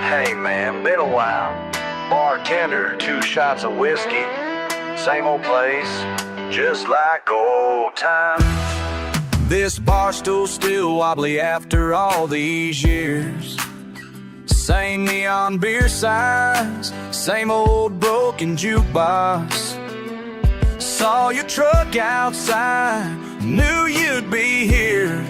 Hey man, been a while. Bartender, 2 shots of whiskey. Same old place, just like old times. This bar stool still wobbly after all these years. Same neon beer signs, same old broken jukebox. Saw your truck outside, knew you'd be here.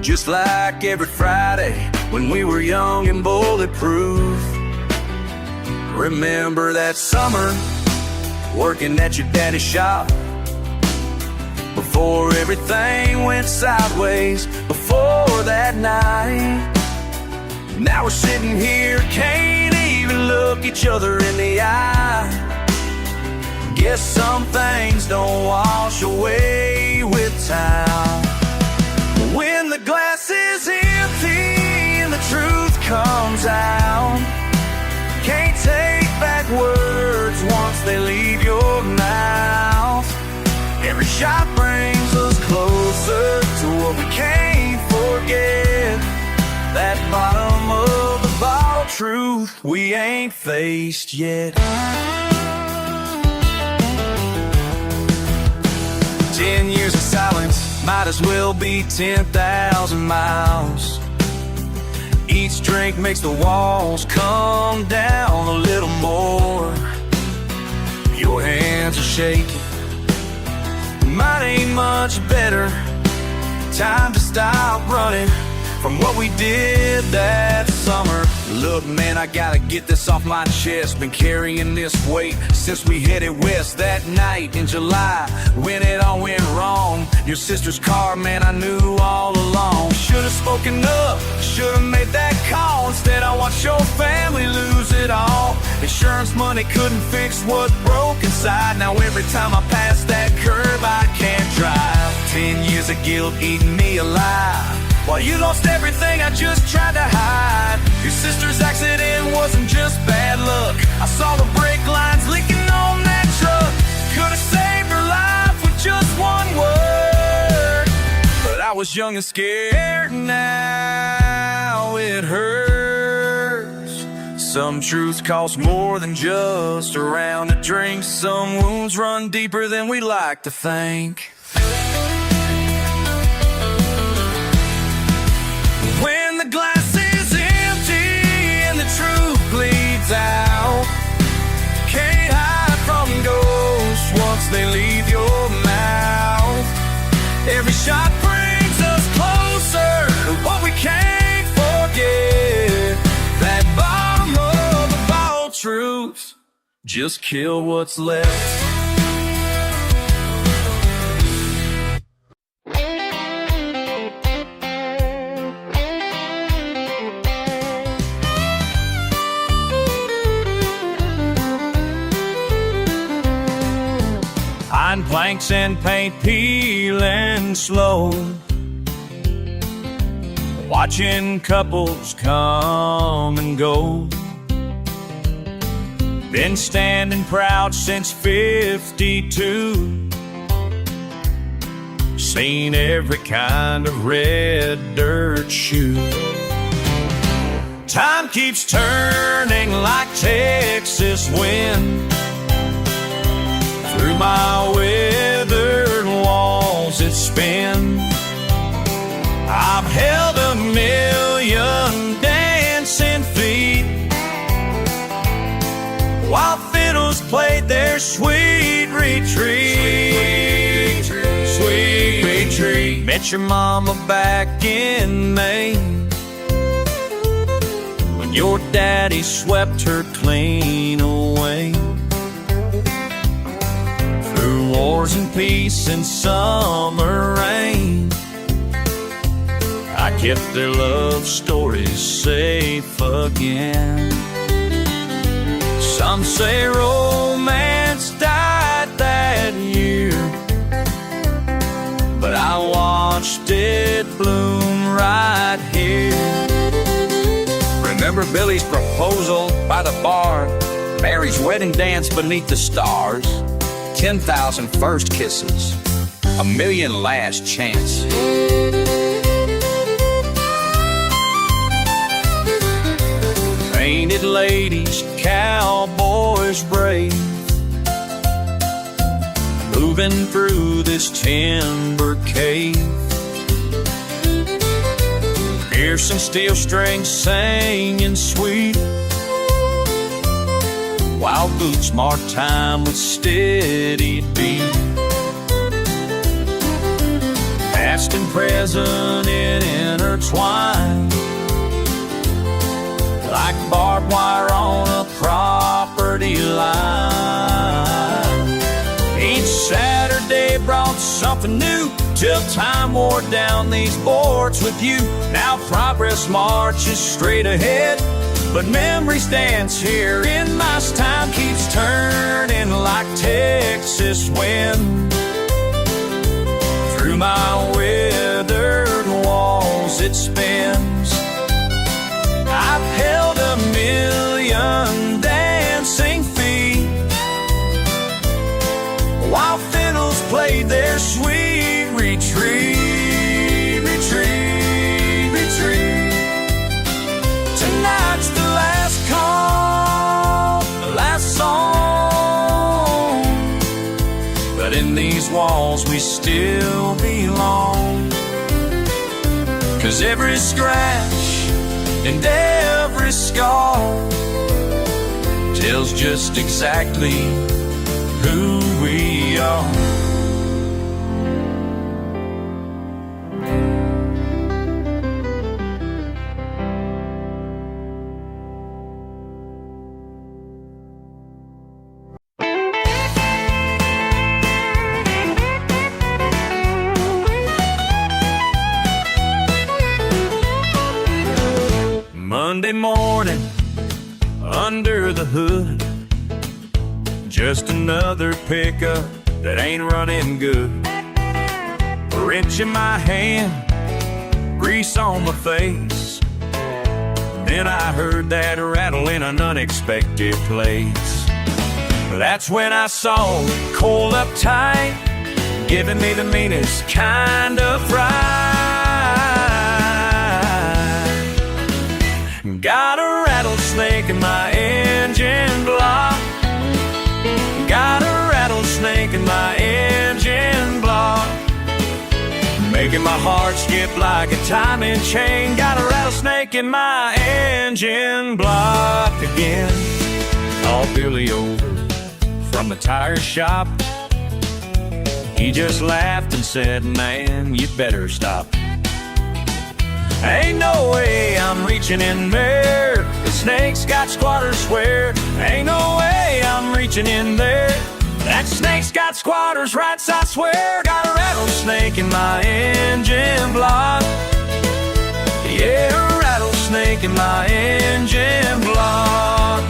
Just like every Friday when we were young and bulletproof. Remember that summer, working at your daddy's shop, before everything went sideways, before that night. Now we're sitting here, can't even look each other in the eye. Guess some things don't wash away with time. When the glass is empty and the truth comes out, can't take back words once they leave your mouth. Every shot brings us closer to what we can't forget. That bottom of the bottle truth we ain't faced yet. 10 years of silence might as well be 10,000 miles. Each drink makes the walls come down a little more. Your hands are shaking, mine ain't much better. Time to stop running from what we did that summer. Look man, I gotta get this off my chest. Been carrying this weight since we headed west that night in July, when it all went wrong. Your sister's car, man, I knew all along. Should've spoken up, should've made that call. Instead I watched your family lose it all. Insurance money couldn't fix what broke inside. Now every time I pass that curb I can't drive. 10 years of guilt eating me alive, while you lost everything I just tried to hide. Your sister's accident wasn't just bad luck. I saw the brake lines leaking on that truck. Could've saved her life with just one word, but I was young and scared, now it hurts. Some truths cost more than just a round of drinks. Some wounds run deeper than we like to think. When the glass is empty and the truth bleeds out, can't hide from ghosts once they leave your mouth. Every shot brings us closer to what we can't forget. That bottom of the bottle truth, just kill what's left. Pine planks and paint peeling slow, watching couples come and go. Been standing proud since 52. Seen every kind of red dirt shoe. Time keeps turning like Texas wind. Through my weathered walls it spins. I've held a million dancing feet, played their sweet retreat. Sweet retreat. Met your mama back in Maine when your daddy swept her clean away. Through wars and peace and summer rain, I kept their love stories safe again. Some say romance died that year, but I watched it bloom right here. Remember Billy's proposal by the barn, Mary's wedding dance beneath the stars, 10,000 first kisses, a million last chance. Painted ladies, cowboys brave, moving through this timber cave. Piercing steel strings singing sweet, while boots mark time with steady beat. Past and present intertwined, like barbed wire on a property line. Each Saturday brought something new, till time wore down these boards with you. Now progress marches straight ahead, but memories dance here in my time. Keeps turning like Texas wind. Through my weathered walls it spins. I've held a million dancing feet, while fiddles played their sweet retreat, retreat, retreat. Tonight's the last call, the last song, but in these walls we still belong. 'Cause every scratch and every scar tells just exactly who we are. Monday morning, under the hood, just another pickup that ain't running good. Wrench in my hand, grease on my face. Then I heard that rattle in an unexpected place. That's when I saw cold uptight, giving me the meanest kind of fright. Got a rattlesnake in my engine block. Got a rattlesnake in my engine block, making my heart skip like a timing chain. Got a rattlesnake in my engine block again. Called Billy over from the tire shop. He just laughed and said, "Man, you better stop. Ain't no way I'm reaching in there. The snake's got squatters swear. Ain't no way I'm reaching in there. That snake's got squatters' rights, I swear. Got a rattlesnake in my engine block. Yeah, a rattlesnake in my engine block."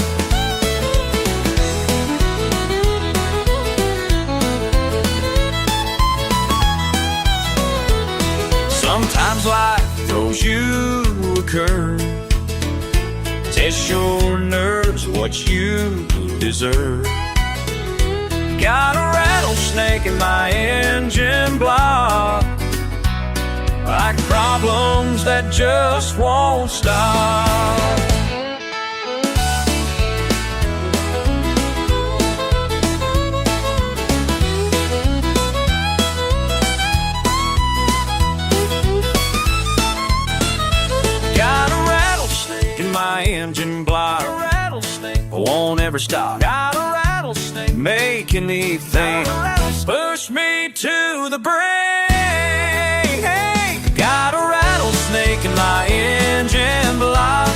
Sometimes life throws you a curve, test your nerves, what you deserve. Got a rattlesnake in my engine block, like problems that just won't stop. Got a rattlesnake in my engine block, a rattlesnake won't ever stop. Got a rattlesnake making me think. Push me to the brink. Hey, got a rattlesnake in my engine block.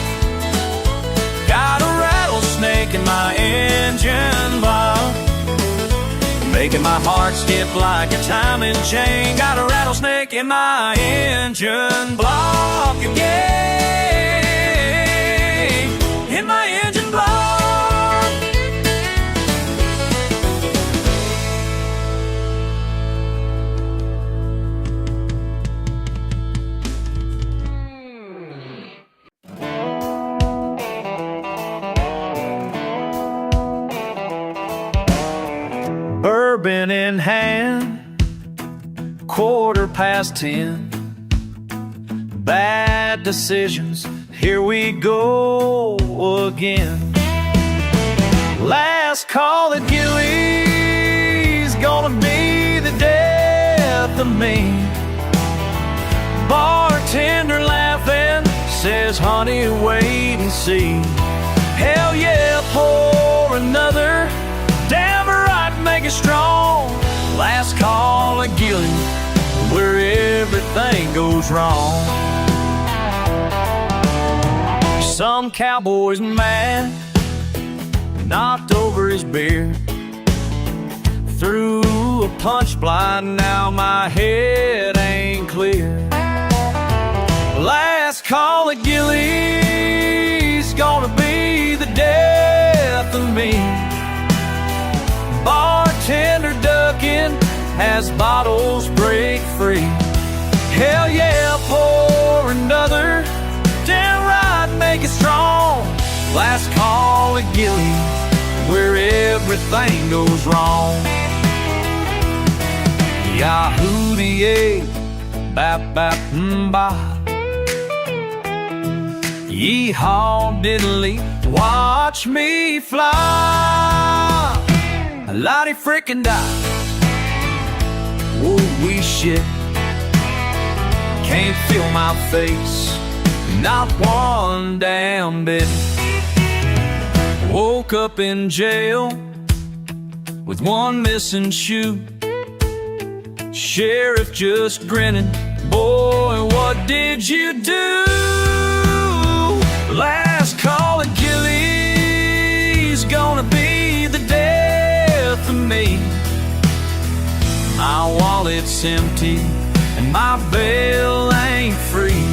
Got a rattlesnake in my engine block, making my heart skip like a timing chain. Got a rattlesnake in my engine block, yeah, in my engine block. Bourbon in hand, 10:15. Bad decisions, here we go again. Last call at Gillies, gonna be the death of me. Bartender laughing, says, honey, wait and see. Hell yeah, pour another, damn right, make it strong. Last call at Gillies, where everything goes wrong. Some cowboy's mad, knocked over his beer, threw a punch blind, now my head ain't clear. Last call at Gillies, gonna be the death of me. Bartender ducking as bottles break free. Hell yeah, pour another, damn right, make it strong. Last call at Gillies, where everything goes wrong. Yahoo-dee-ay, bap bap bop. Yeehaw diddly, watch me fly. Lottie frickin' die. Woo-wee shit, can't feel my face, not one damn bit. Woke up in jail with one missing shoe. Sheriff just grinning, boy, what did you do? Last call at Gillies, gonna be the death of me. My wallet's empty and my bail ain't free.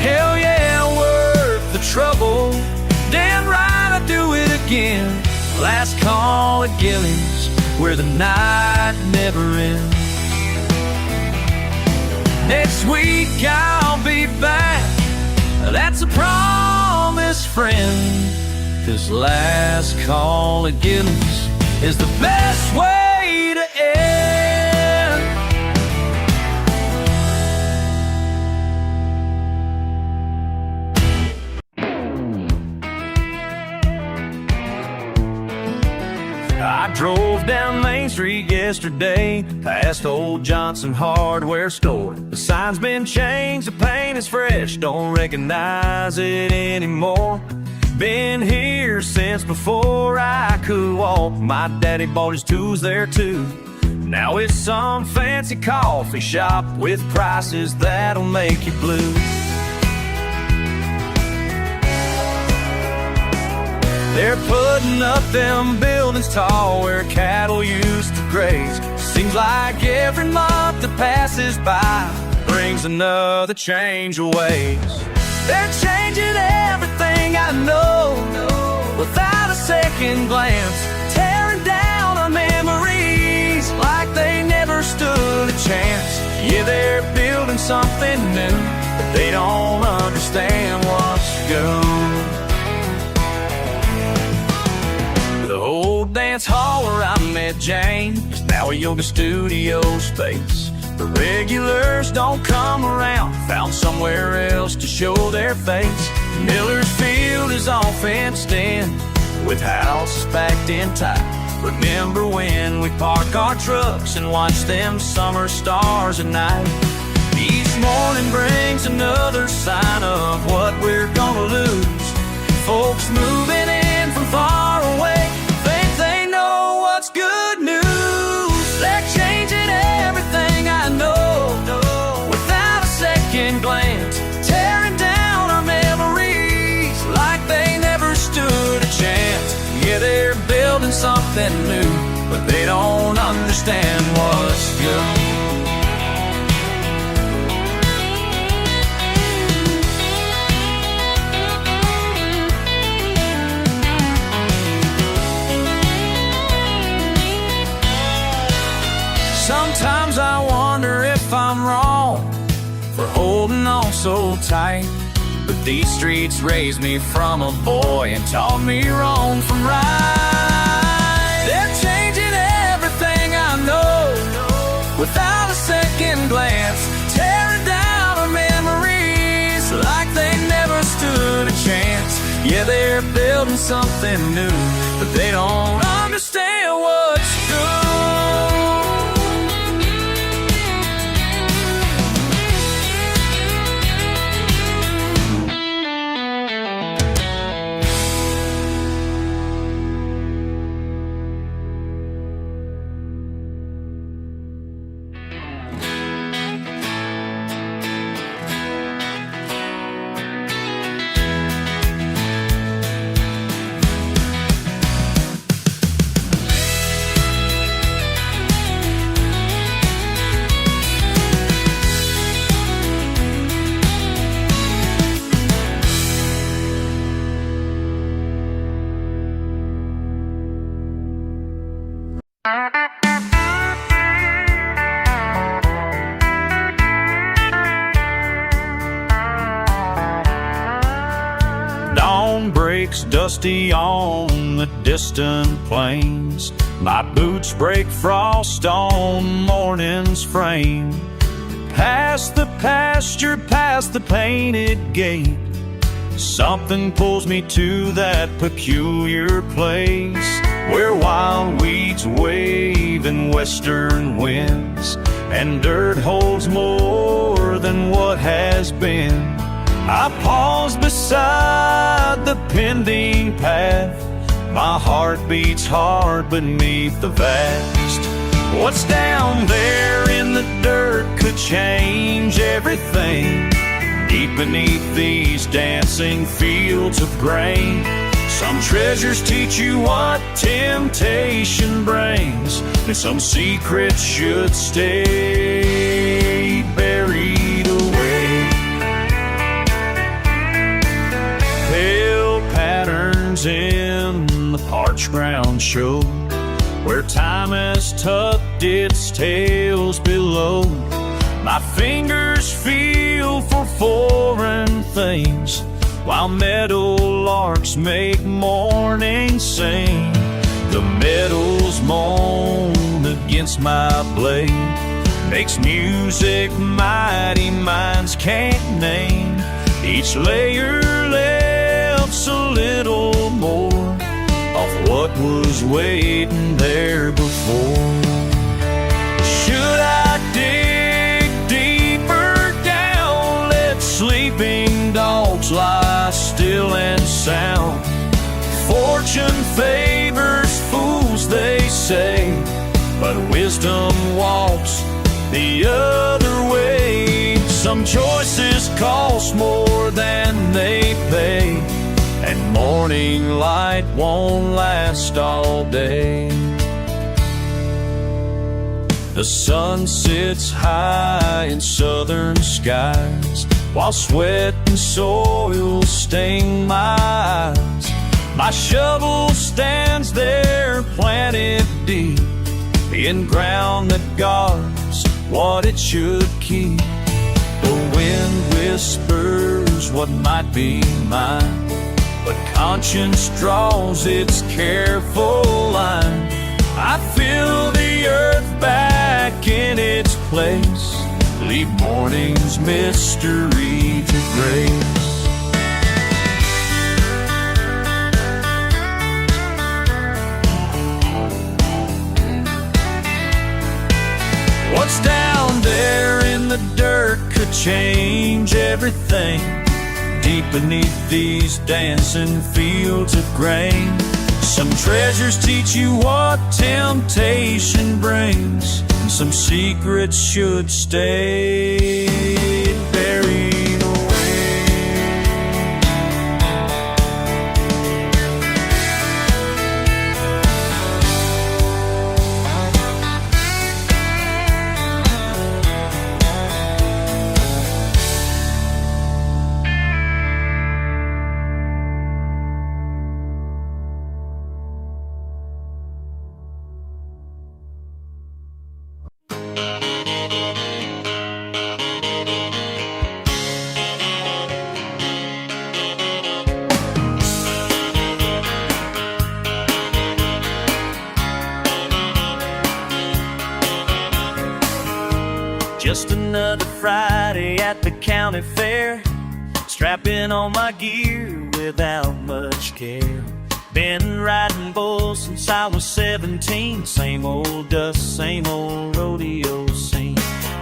Hell yeah, worth the trouble, damn right I'd do it again. Last call at Gillies, where the night never ends. Next week I'll be back, that's a promise, friend. 'Cause last call at Gillies is the best way to end. I drove down Main Street yesterday, past old Johnson Hardware store. The sign's been changed, the paint is fresh, don't recognize it anymore. Been here since before I could walk. My daddy bought his tools there too. Now it's some fancy coffee shop with prices that'll make you blue. They're putting up them buildings tall where cattle used to graze. Seems like every month that passes by brings another change of ways. They're changing everything I know without a second glance, tearing down our memories like they never stood a chance. Yeah, they're building something new, but they don't understand what's good. The old dance hall where I met Jane is now a yoga studio space. The regulars don't come around, found somewhere else to show their face. Miller's Field is all fenced in, with houses packed in tight. Remember when we park our trucks and watch them summer stars at night? Each morning brings another sign of what we're gonna lose. Folks moving in from far away think they know what's something new, but they don't understand what's good. Sometimes I wonder if I'm wrong for holding on so tight, but these streets raised me from a boy and taught me wrong from right. They're changing everything I know without a second glance, tearing down our memories like they never stood a chance. Yeah, they're building something new, but they don't understand what's good. Dawn breaks dusty on the distant plains. My boots break frost on morning's frame. Past the pasture, past the painted gate, something pulls me to that peculiar place where wild weeds wave in western winds, and dirt holds more than what has been. I pause beside the pending path. My heart beats hard beneath the vast. What's down there in the dirt could change everything. Deep beneath these dancing fields of grain, some treasures teach you what temptation brings, and some secrets should stay buried away. Pale patterns in the parched ground show where time has tucked its tails below. My fingers feel for foreign things, while meadowlarks make morning sing. The meadows moan against my blade, makes music mighty minds can't name. Each layer lifts a little more of what was waiting there before. Should I dig deeper down, let sleeping dogs lie still and sound? Fortune favors fools, they say, but wisdom walks the other way. Some choices cost more than they pay, and morning light won't last all day. The sun sits high in southern skies, while sweat and soil sting my eyes. My shovel stands there planted deep in ground that guards what it should keep. The wind whispers what might be mine, but conscience draws its careful line. I feel the earth back in its place, leave morning's mystery to grace. What's down there in the dirt could change everything. Deep beneath these dancing fields of grain, some treasures teach you what temptation brings, and some secrets should stay buried away. Friday at the county fair, strapping on my gear without much care. Been riding bulls since I was 17. Same old dust, same old rodeo scene.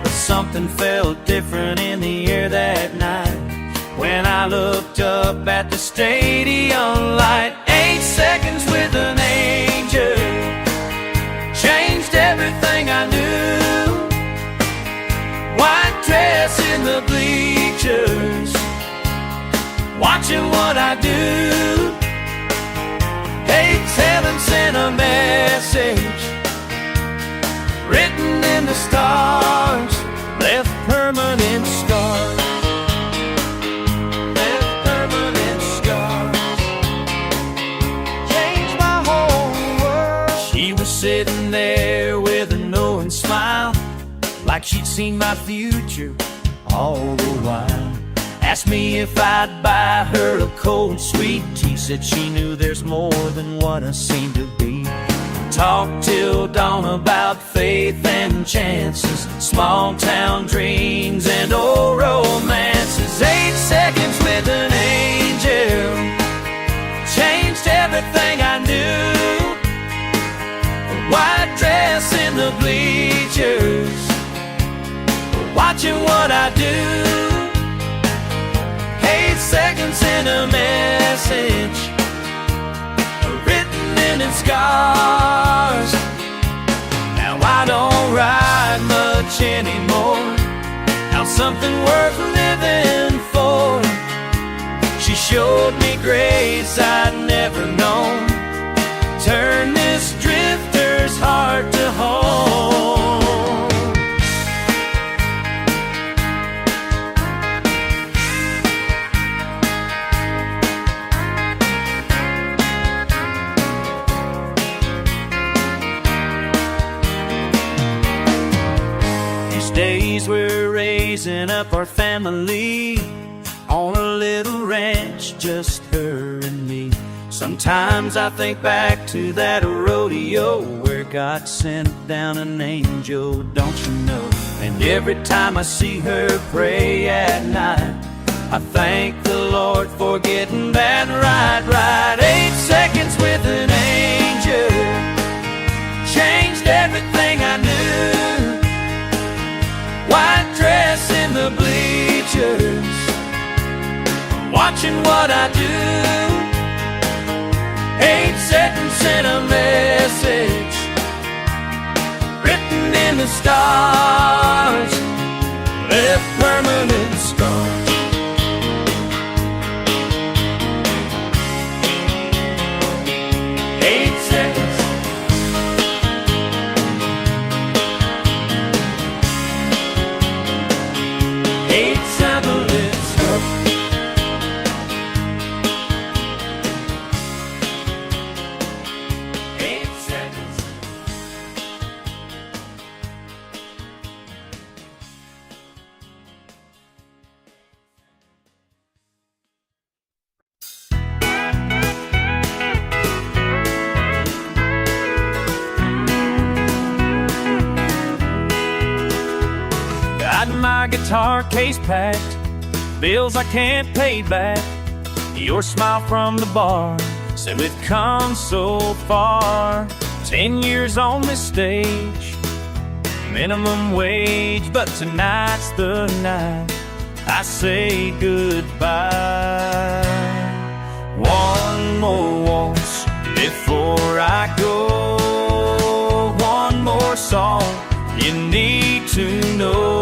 But something felt different in the air that night when I looked up at the stadium light. 8 seconds with an angel changed everything I knew. White dress in the bleachers, watching what I do. Heaven sent a message written in the stars, left permanent scars, left permanent scars, changed my whole world. She was sitting there with a knowing smile, like she'd seen my future all the while. Asked me if I'd buy her a cold sweet tea. Said she knew there's more than what I seem to be. Talked till dawn about faith and chances, small town dreams and old romances. 8 seconds with an angel changed everything I knew. A white dress in the bleachers, watching what I do. 8 seconds in a message written in scars. Now I don't ride much anymore. Now something worth living for. She showed me grace I'd never known. Turn this drifter's heart to home. Days we're raising up our family on a little ranch, just her and me. Sometimes I think back to that rodeo where God sent down an angel, don't you know? And every time I see her pray at night, I thank the Lord for getting that right. 8 seconds with an angel changed everything I knew. White dress in the bleachers, watching what I do. 8 seconds in a message written in the stars, left permanent scars. 8 seconds. My guitar case packed, bills I can't pay back. Your smile from the bar said we've come so far. 10 years on this stage, minimum wage, but tonight's the night I say goodbye. One more waltz before I go. One more song you need to know.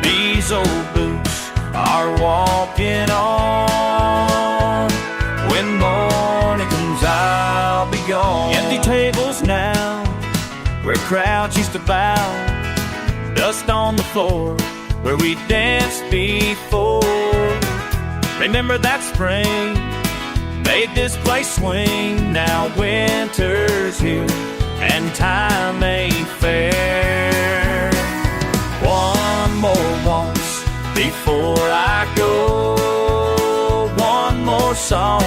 These old boots are walking on. When morning comes, I'll be gone. Empty tables now, where crowds used to bow. Dust on the floor, where we danced before. Remember that spring made this place swing. Now winter's here and time ain't fair. One more waltz before I go. One more song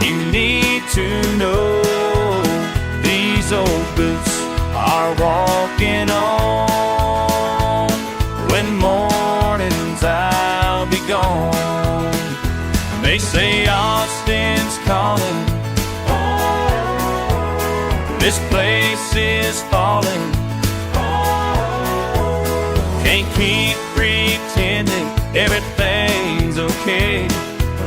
you need to know. These old boots are walking on. When more say Austin's calling. This place is falling. Can't keep pretending everything's okay.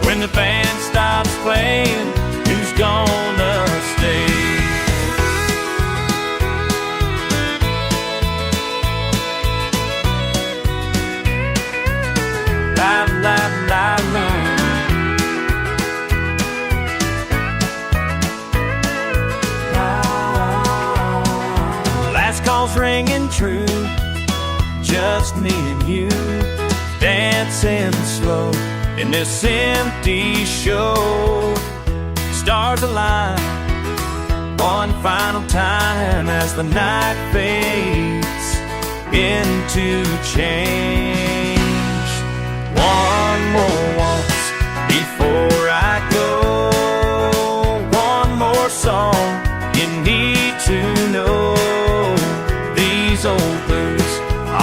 When the band stops playing, who's gonna stay? La la la la. Last call's ringing true, just me and you, dancing slow in this empty show. Stars align one final time as the night fades into change. One more waltz before I go. One more song you need to know. These old blues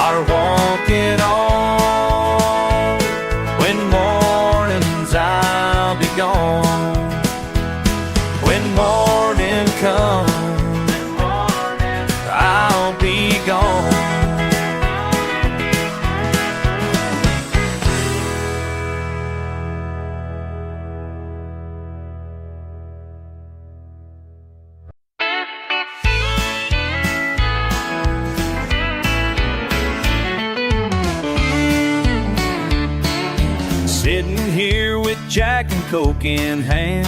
are walking on. When mornings I'll be gone. When morning comes, I'll be gone. Sitting here with Jack and Coke in hand,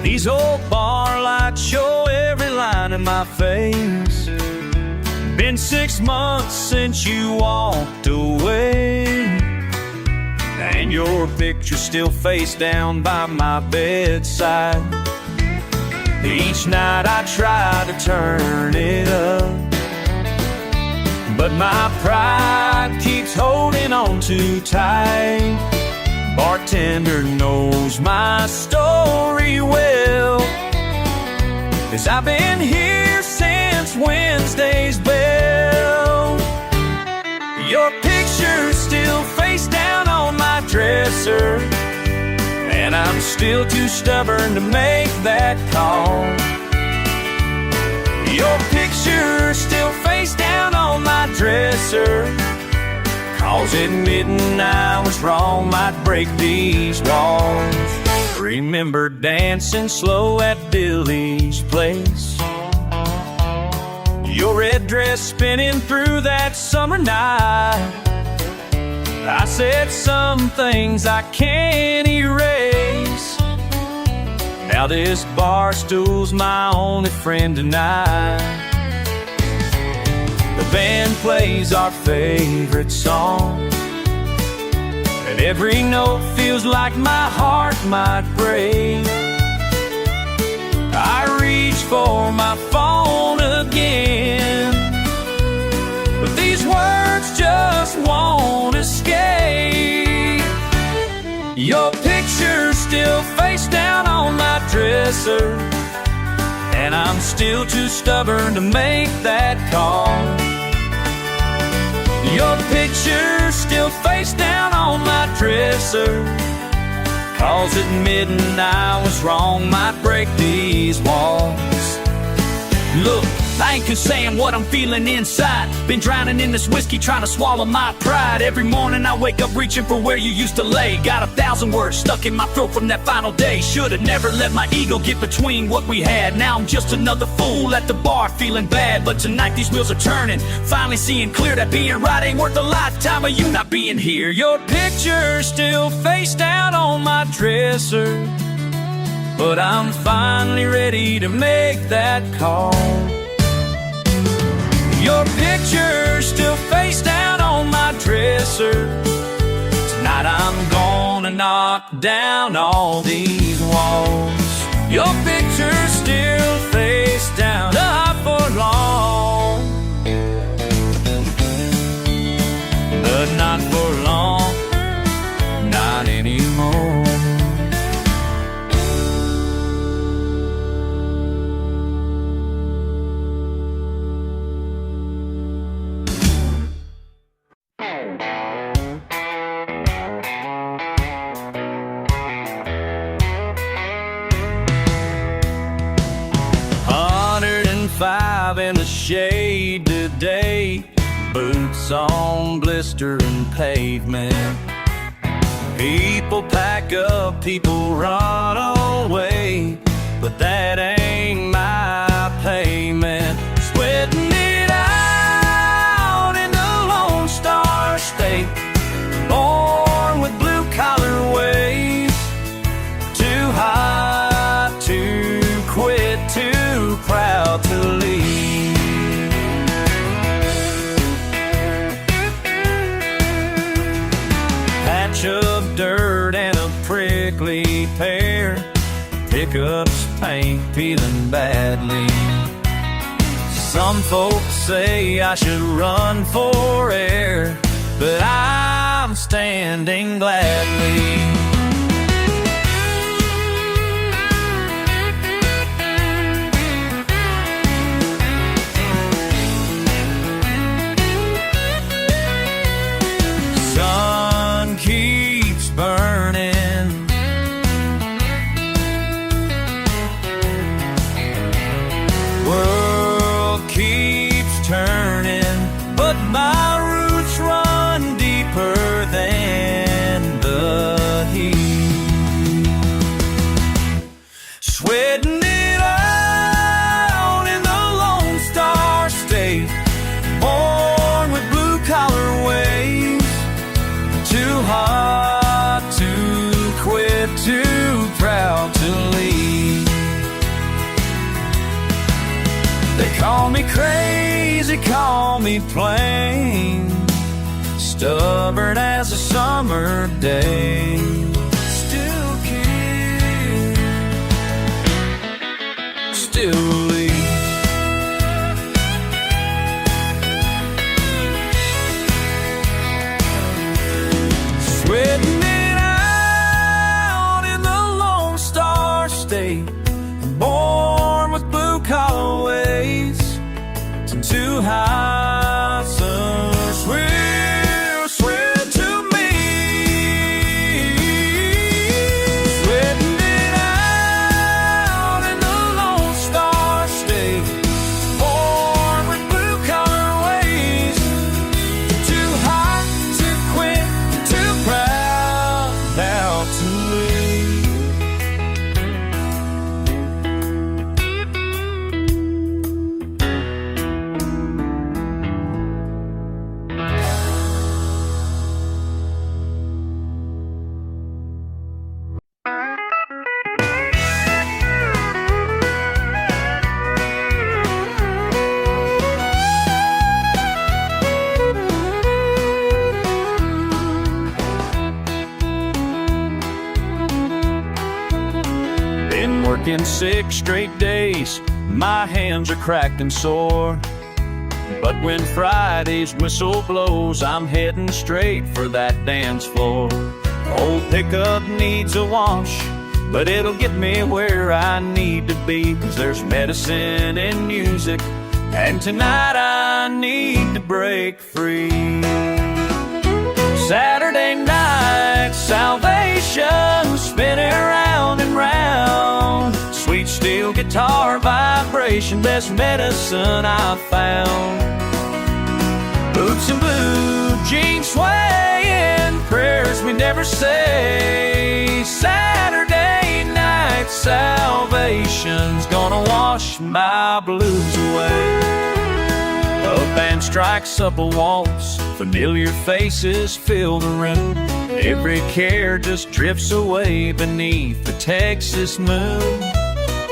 these old bar lights show every line in my face. Been 6 months since you walked away, and your picture's still face down by my bedside. Each night I try to turn it up, but my pride keeps holding on too tight. Bartender knows my story well, 'cause I've been here since Wednesday's bell. Your picture's still face down on my dresser, and I'm still too stubborn to make that call. Your picture's still face down on my dresser, 'cause admitting I was wrong might break these walls. Remember dancing slow at Billy's place, your red dress spinning through that summer night. I said some things I can't erase. Now this bar stool's my only friend tonight. The band plays our favorite song, and every note feels like my heart might break. I reach for my phone again, but these words just won't escape. Your picture's still face down on my dresser, and I'm still too stubborn to make that call. Your picture's still face down on my dresser, 'cause admitting I was wrong might break these walls. Look, I ain't just saying what I'm feeling inside. Been drowning in this whiskey, trying to swallow my pride. Every morning I wake up reaching for where you used to lay. Got 1,000 words stuck in my throat from that final day. Should've never let my ego get between what we had. Now I'm just another fool at the bar feeling bad. But tonight these wheels are turning, finally seeing clear that being right ain't worth a lifetime of you not being here. Your picture's still face down on my dresser, but I'm finally ready to make that call. Your picture's still face down on my dresser. Tonight I'm gonna knock down all these walls. Your picture's still face down, not for long, but not for long, not anymore. 5 in the shade today, boots on blistering pavement. People pack up, people run away, but that ain't my payment. Sweating it out in the Lone Star State, born with blue-collar ways. Too hot to quit, too proud to leave. Patch of dirt and a prickly pear, pickups paint peeling badly. Some folks say I should run for air, but I'm standing gladly. Sun keeps burning, world keeps turning, but my roots run deeper than the heat. Sweating it out in the Lone Star State, born with blue-collar ways. Too hot to quit, too proud to leave. They call me crazy, call me plain, stubborn as a summer day. Still care, still leave. Sweating it out in the Lone Star State, born with blue-collar ways. Too high, so swear to me. Sweating it out in the Lone Star State, born with blue-collar ways. Too hot to quit, too proud now to leave. Been working 6 straight days, my hands are cracked and sore. But when Friday's whistle blows, I'm heading straight for that dance floor. Old pickup needs a wash, but it'll get me where I need to be. 'Cause there's medicine in music, and tonight I need to break free. Saturday night, salvation, spinning round and round. Sweet steel guitar vibration, best medicine I've found. Boots and blue jeans swaying, prayers we never say. Saturday night, salvation's gonna wash my blues away. A band strikes up a waltz, familiar faces fill the room. Every care just drifts away beneath the Texas moon.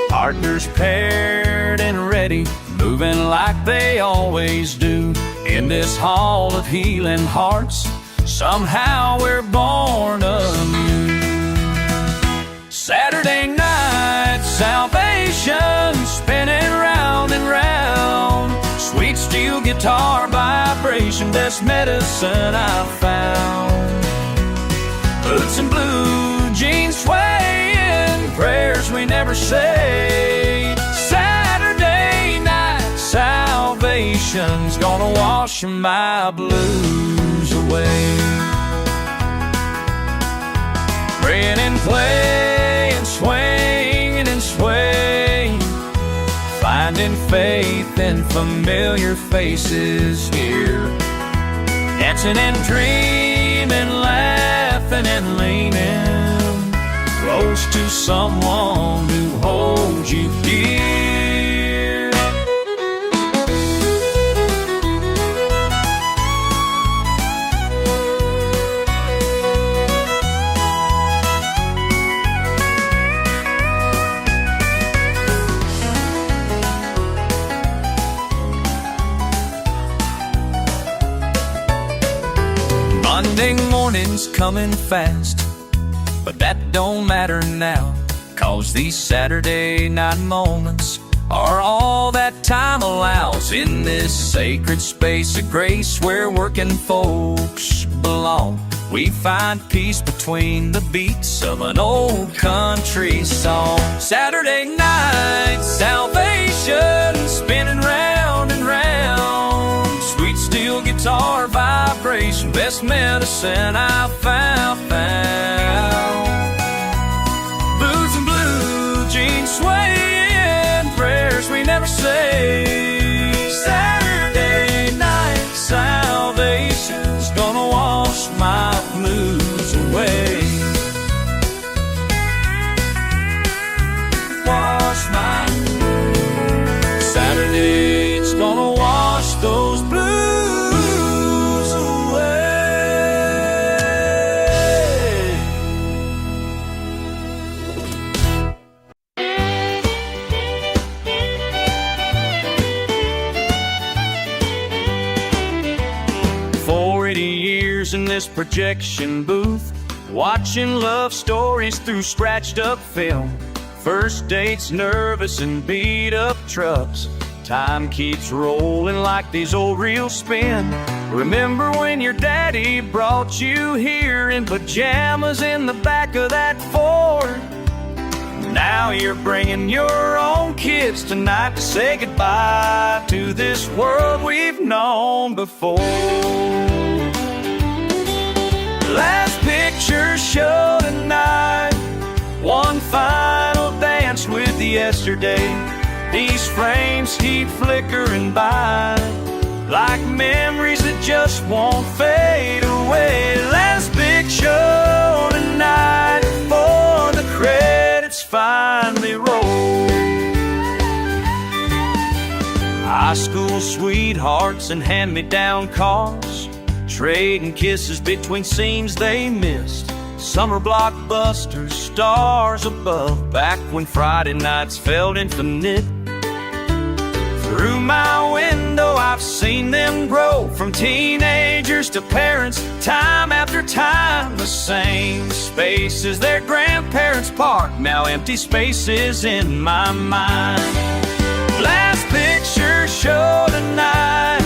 Partners paired and ready, moving like they always do. In this hall of healing hearts, somehow we're born anew. Saturday night, salvation, spinning round and round. Sweet steel guitar vibration, best medicine I've found. Boots and blue jeans swaying, prayers we never say. Saturday night, salvation's gonna wash my blues away. Praying and playing, swinging and swaying, finding finding faith in familiar faces here. Dancing and dreaming, laughing and leaning close to someone who holds you dear. Monday morning's coming fast, but that don't matter now, 'cause these Saturday night moments are all that time allows in this sacred space of grace where working folks belong. We find peace between the beats of an old country song. Saturday night, salvation spinning round and round. Sweet steel guitar vibration, best medicine I've found. Blues and blue jeans swaying, prayers we never say. Saturday night, salvation's gonna wash my blues away. Wash my Saturday, it's gonna wash those blues away. For 80 years in this projection booth, watching love stories through scratched up film. First dates, nervous and beat up trucks. Time keeps rolling like these old reels spin. Remember when your daddy brought you here in pajamas in the back of that Ford? Now you're bringing your own kids tonight to say goodbye to this world we've known before. Last picture show tonight, one final dance with yesterday. These frames keep flickering by like memories that just won't fade away. Last big show tonight before the credits finally roll. High school sweethearts and hand-me-down cars, trading kisses between scenes they missed. Summer blockbusters, stars above, back when Friday nights felt infinite. Through my window I've seen them grow, from teenagers to parents, time after time. The same spaces their grandparents parked, now empty spaces in my mind. Last picture show tonight,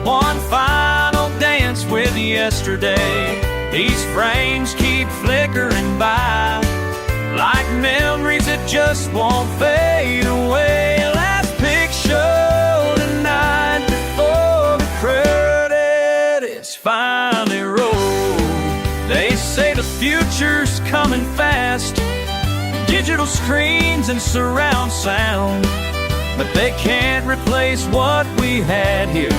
one final dance with yesterday. These frames keep flickering by like memories that just won't fade away. Last picture tonight before the credits finally roll. They say the future's coming fast, digital screens and surround sound, but they can't replace what we had here.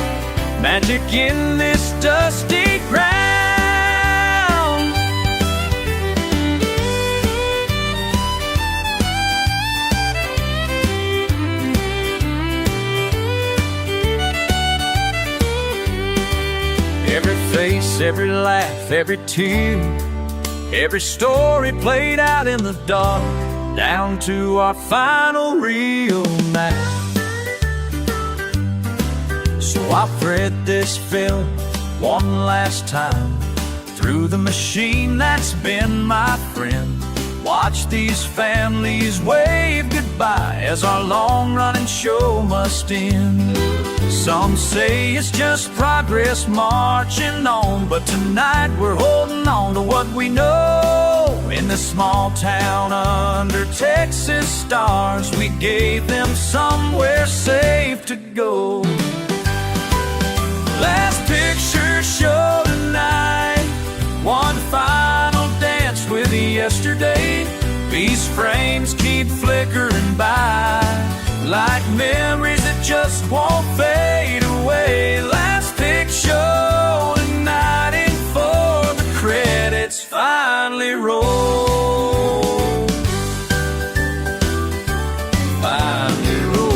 Magic in this dusty ground. Every face, every laugh, every tear, every story played out in the dark, down to our final real night. So I'll thread this film one last time through the machine that's been my friend. Watch these families wave goodbye as our long-running show must end. Some say it's just progress marching on, but tonight we're holding on to what we know. In this small town under Texas stars, we gave them somewhere safe to go. Last picture show tonight, one final dance with yesterday. These frames keep flickering by like memories that just won't fade away. Last picture tonight for the credits finally roll. Finally roll.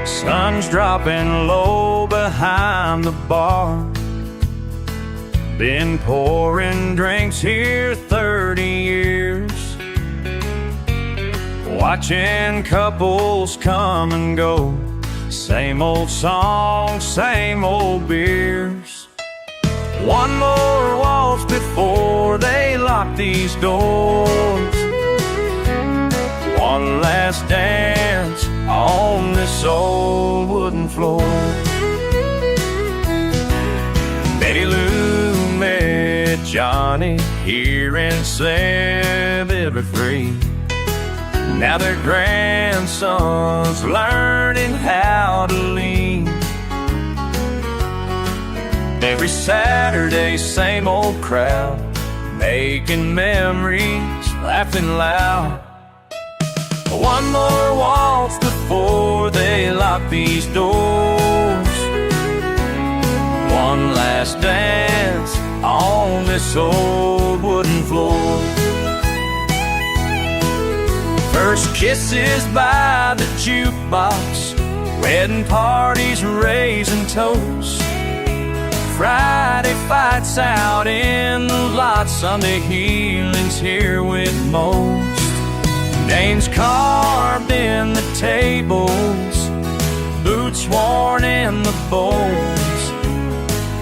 Sun's dropping low behind the bar. Been pouring drinks here 30 years. Watching couples come and go. Same old songs, same old beers. One more waltz before they lock these doors. One last dance on this old wooden floor. Betty Lou met Johnny here in Sliver Free. Now their grandson's learning how to lean. Every Saturday, same old crowd, making memories, laughing loud. One more waltz before they lock these doors. One last dance on this old wooden floor. First kisses by the jukebox, wedding parties, raising toast. Friday fights out in the lot, Sunday healings here with most. Names carved in the tables, boots worn in the bowls.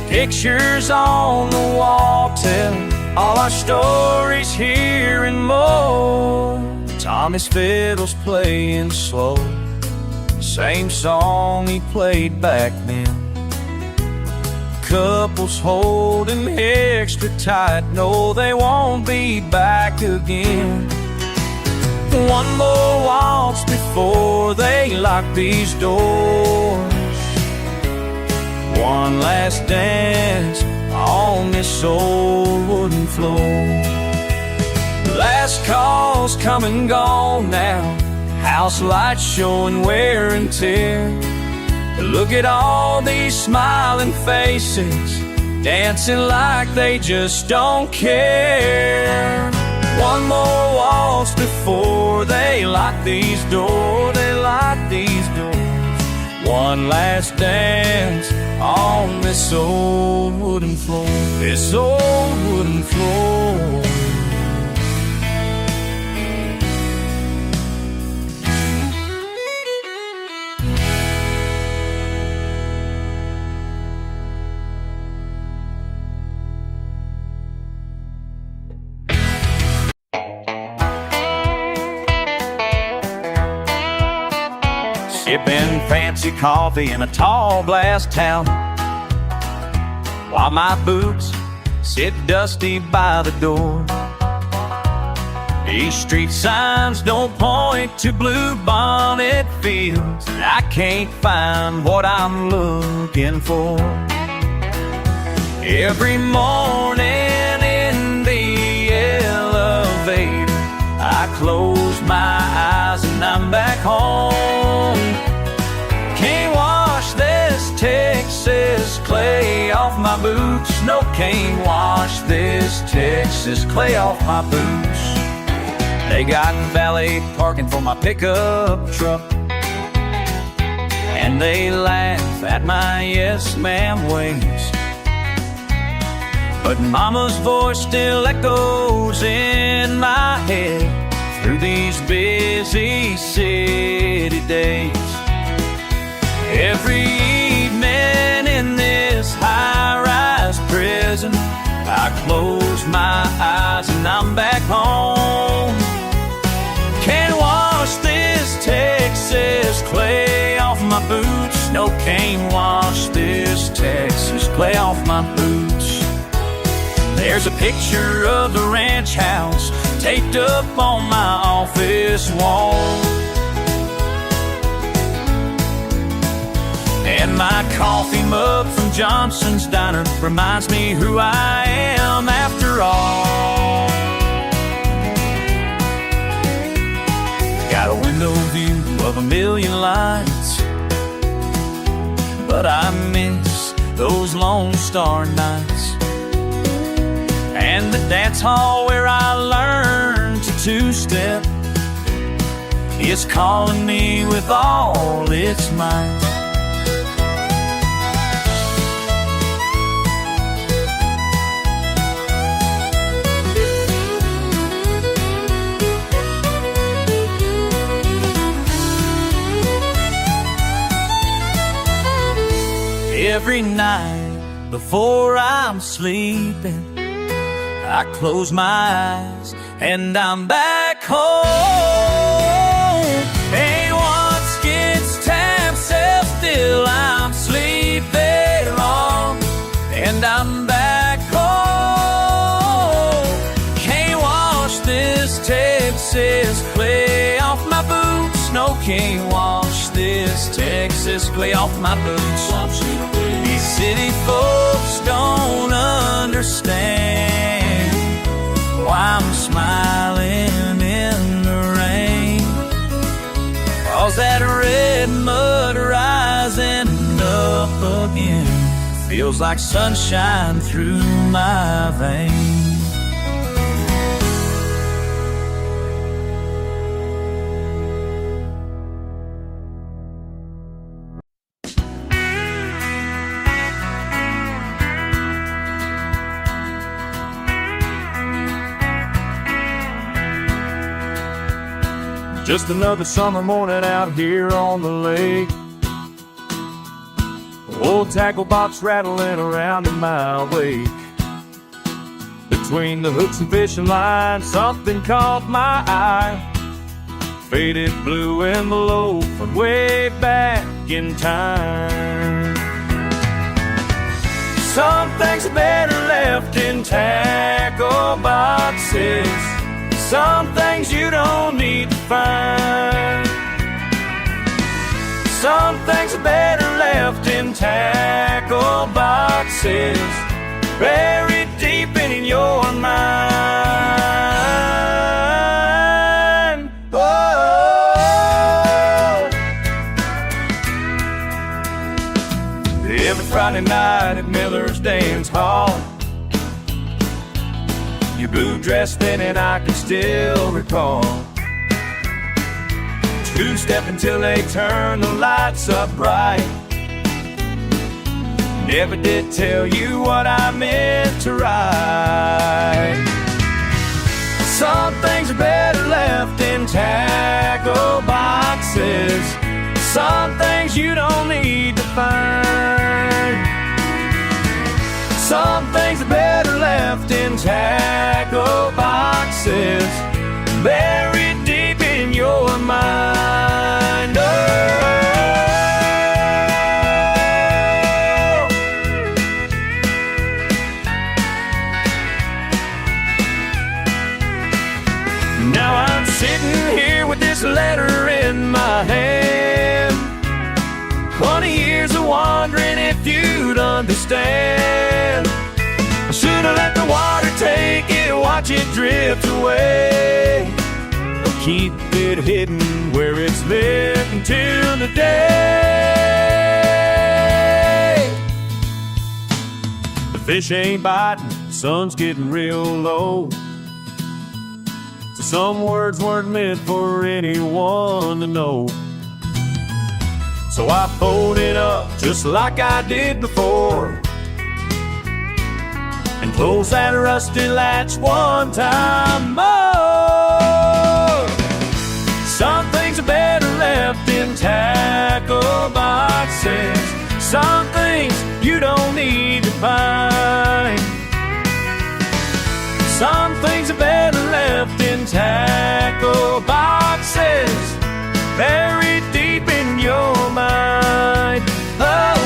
Pictures on the wall tell all our stories here and more. Tommy's fiddle's playing slow, same song he played back then. Couples holding extra tight, know they won't be back again. One more waltz before they lock these doors. One last dance on this old wooden floor. Last call's come and gone now, house lights showing wear and tear. Look at all these smiling faces, dancing like they just don't care. One more waltz before they lock these doors, they lock these doors. One last dance on this old wooden floor, this old wooden floor. Sipping fancy coffee in a tall glass town, while my boots sit dusty by the door. These street signs don't point to blue bonnet fields. I can't find what I'm looking for. Every morning in the elevator, I close my eyes and I'm back home. Can't wash this Texas clay off my boots. No, can't wash this Texas clay off my boots. They got valet parking for my pickup truck, and they laugh at my yes ma'am ways. But mama's voice still echoes in my head through these busy city days. Every evening in this high-rise prison, I close my eyes and I'm back home. Can't wash this Texas clay off my boots. No, can't wash this Texas clay off my boots. There's a picture of the ranch house taped up on my office wall. my coffee mug from Johnson's Diner reminds me who I am after all. Got a window view of a million lights, but I miss those Lone Star nights and the dance hall where I learned to two-step. It's calling me with all its might. Every night before I'm sleeping, I close my eyes and I'm back home. Ain't one skid's tap self still, I'm sleeping long and I'm back home. Can't wash this Texas clay off my boots. No, can't wash this Texas clay off my boots. These city folks don't understand why I'm smiling in the rain. 'Cause that red mud rising up again feels like sunshine through my veins. Just another summer morning out here on the lake. Old tackle box rattling around in my wake. Between the hooks and fishing lines, something caught my eye. Faded blue envelope from way back in time. Some things are better left in tackle boxes. Some things you don't need to find. Some things are better left in tackle boxes, buried deep in your mind. Oh. Every Friday night at Miller's Dance Hall, your blue dress then and I can still recall. Two-step until they turn the lights up bright. Never did tell you what I meant to write. Some things are better left in tackle boxes. Some things you don't need to find. Some things are better left in tackle boxes, buried deep in your mind. Oh. Now I'm sitting here with this letter in my hand. 20 years of wondering if you'd understand. I should have let the water take it, watch it drift away, or keep it hidden where it's lit until the day. The fish ain't biting, the sun's getting real low, so some words weren't meant for anyone to know. So I folded up just like I did before, and close that rusty latch one time more. Some things are better left in tackle boxes. Some things you don't need to find. Some things are better left in tackle boxes, buried deep in your mind. Oh.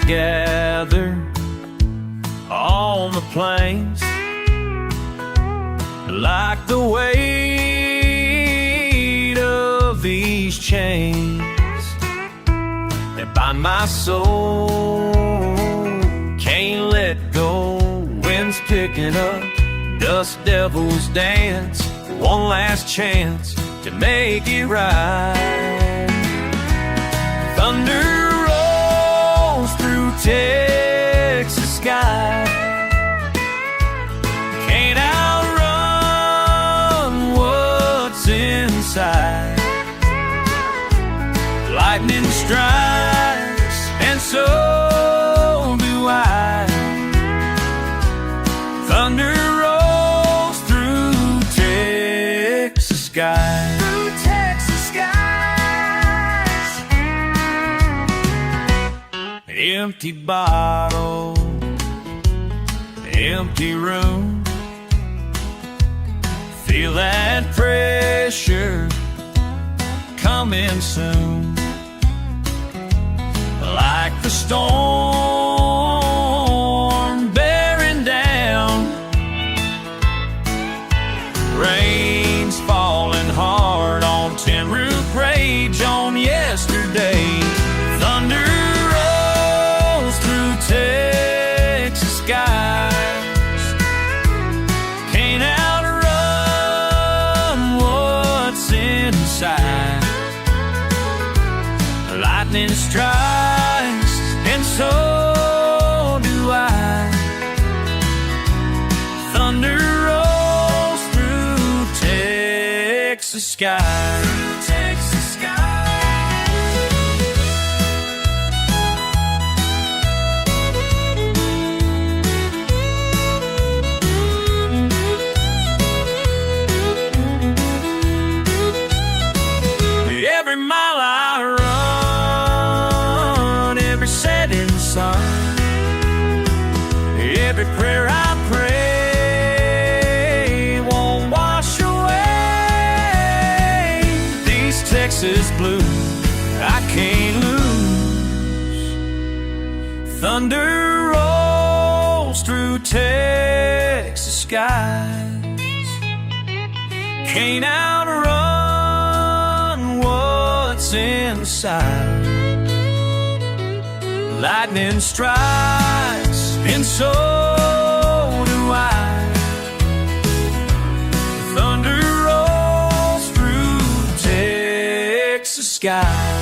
gather on the plains, like the weight of these chains that bind my soul. Can't let go. Wind's picking up, dust devils dance. One last chance to make it right. Thunder rolls through Texas sky. Can't outrun what's inside. Lightning strikes, and so do I. Thunder rolls through Texas skies. Through Texas skies. Empty bottle, empty room. Feel that pressure coming soon. Like the storm bearing down, rain's falling hard on tin roof rage on yesterday. Thunder rolls through Texas skies. Can't outrun what's inside. Lightning strikes, and so do I. Thunder rolls through Texas skies. Texas every mile I run, every setting sun, every prayer I pray won't wash away these Texas blues. I can't lose. Thunder rolls through Texas skies. Can't outrun what's inside. Lightning strikes, and so do I. Thunder rolls through Texas skies.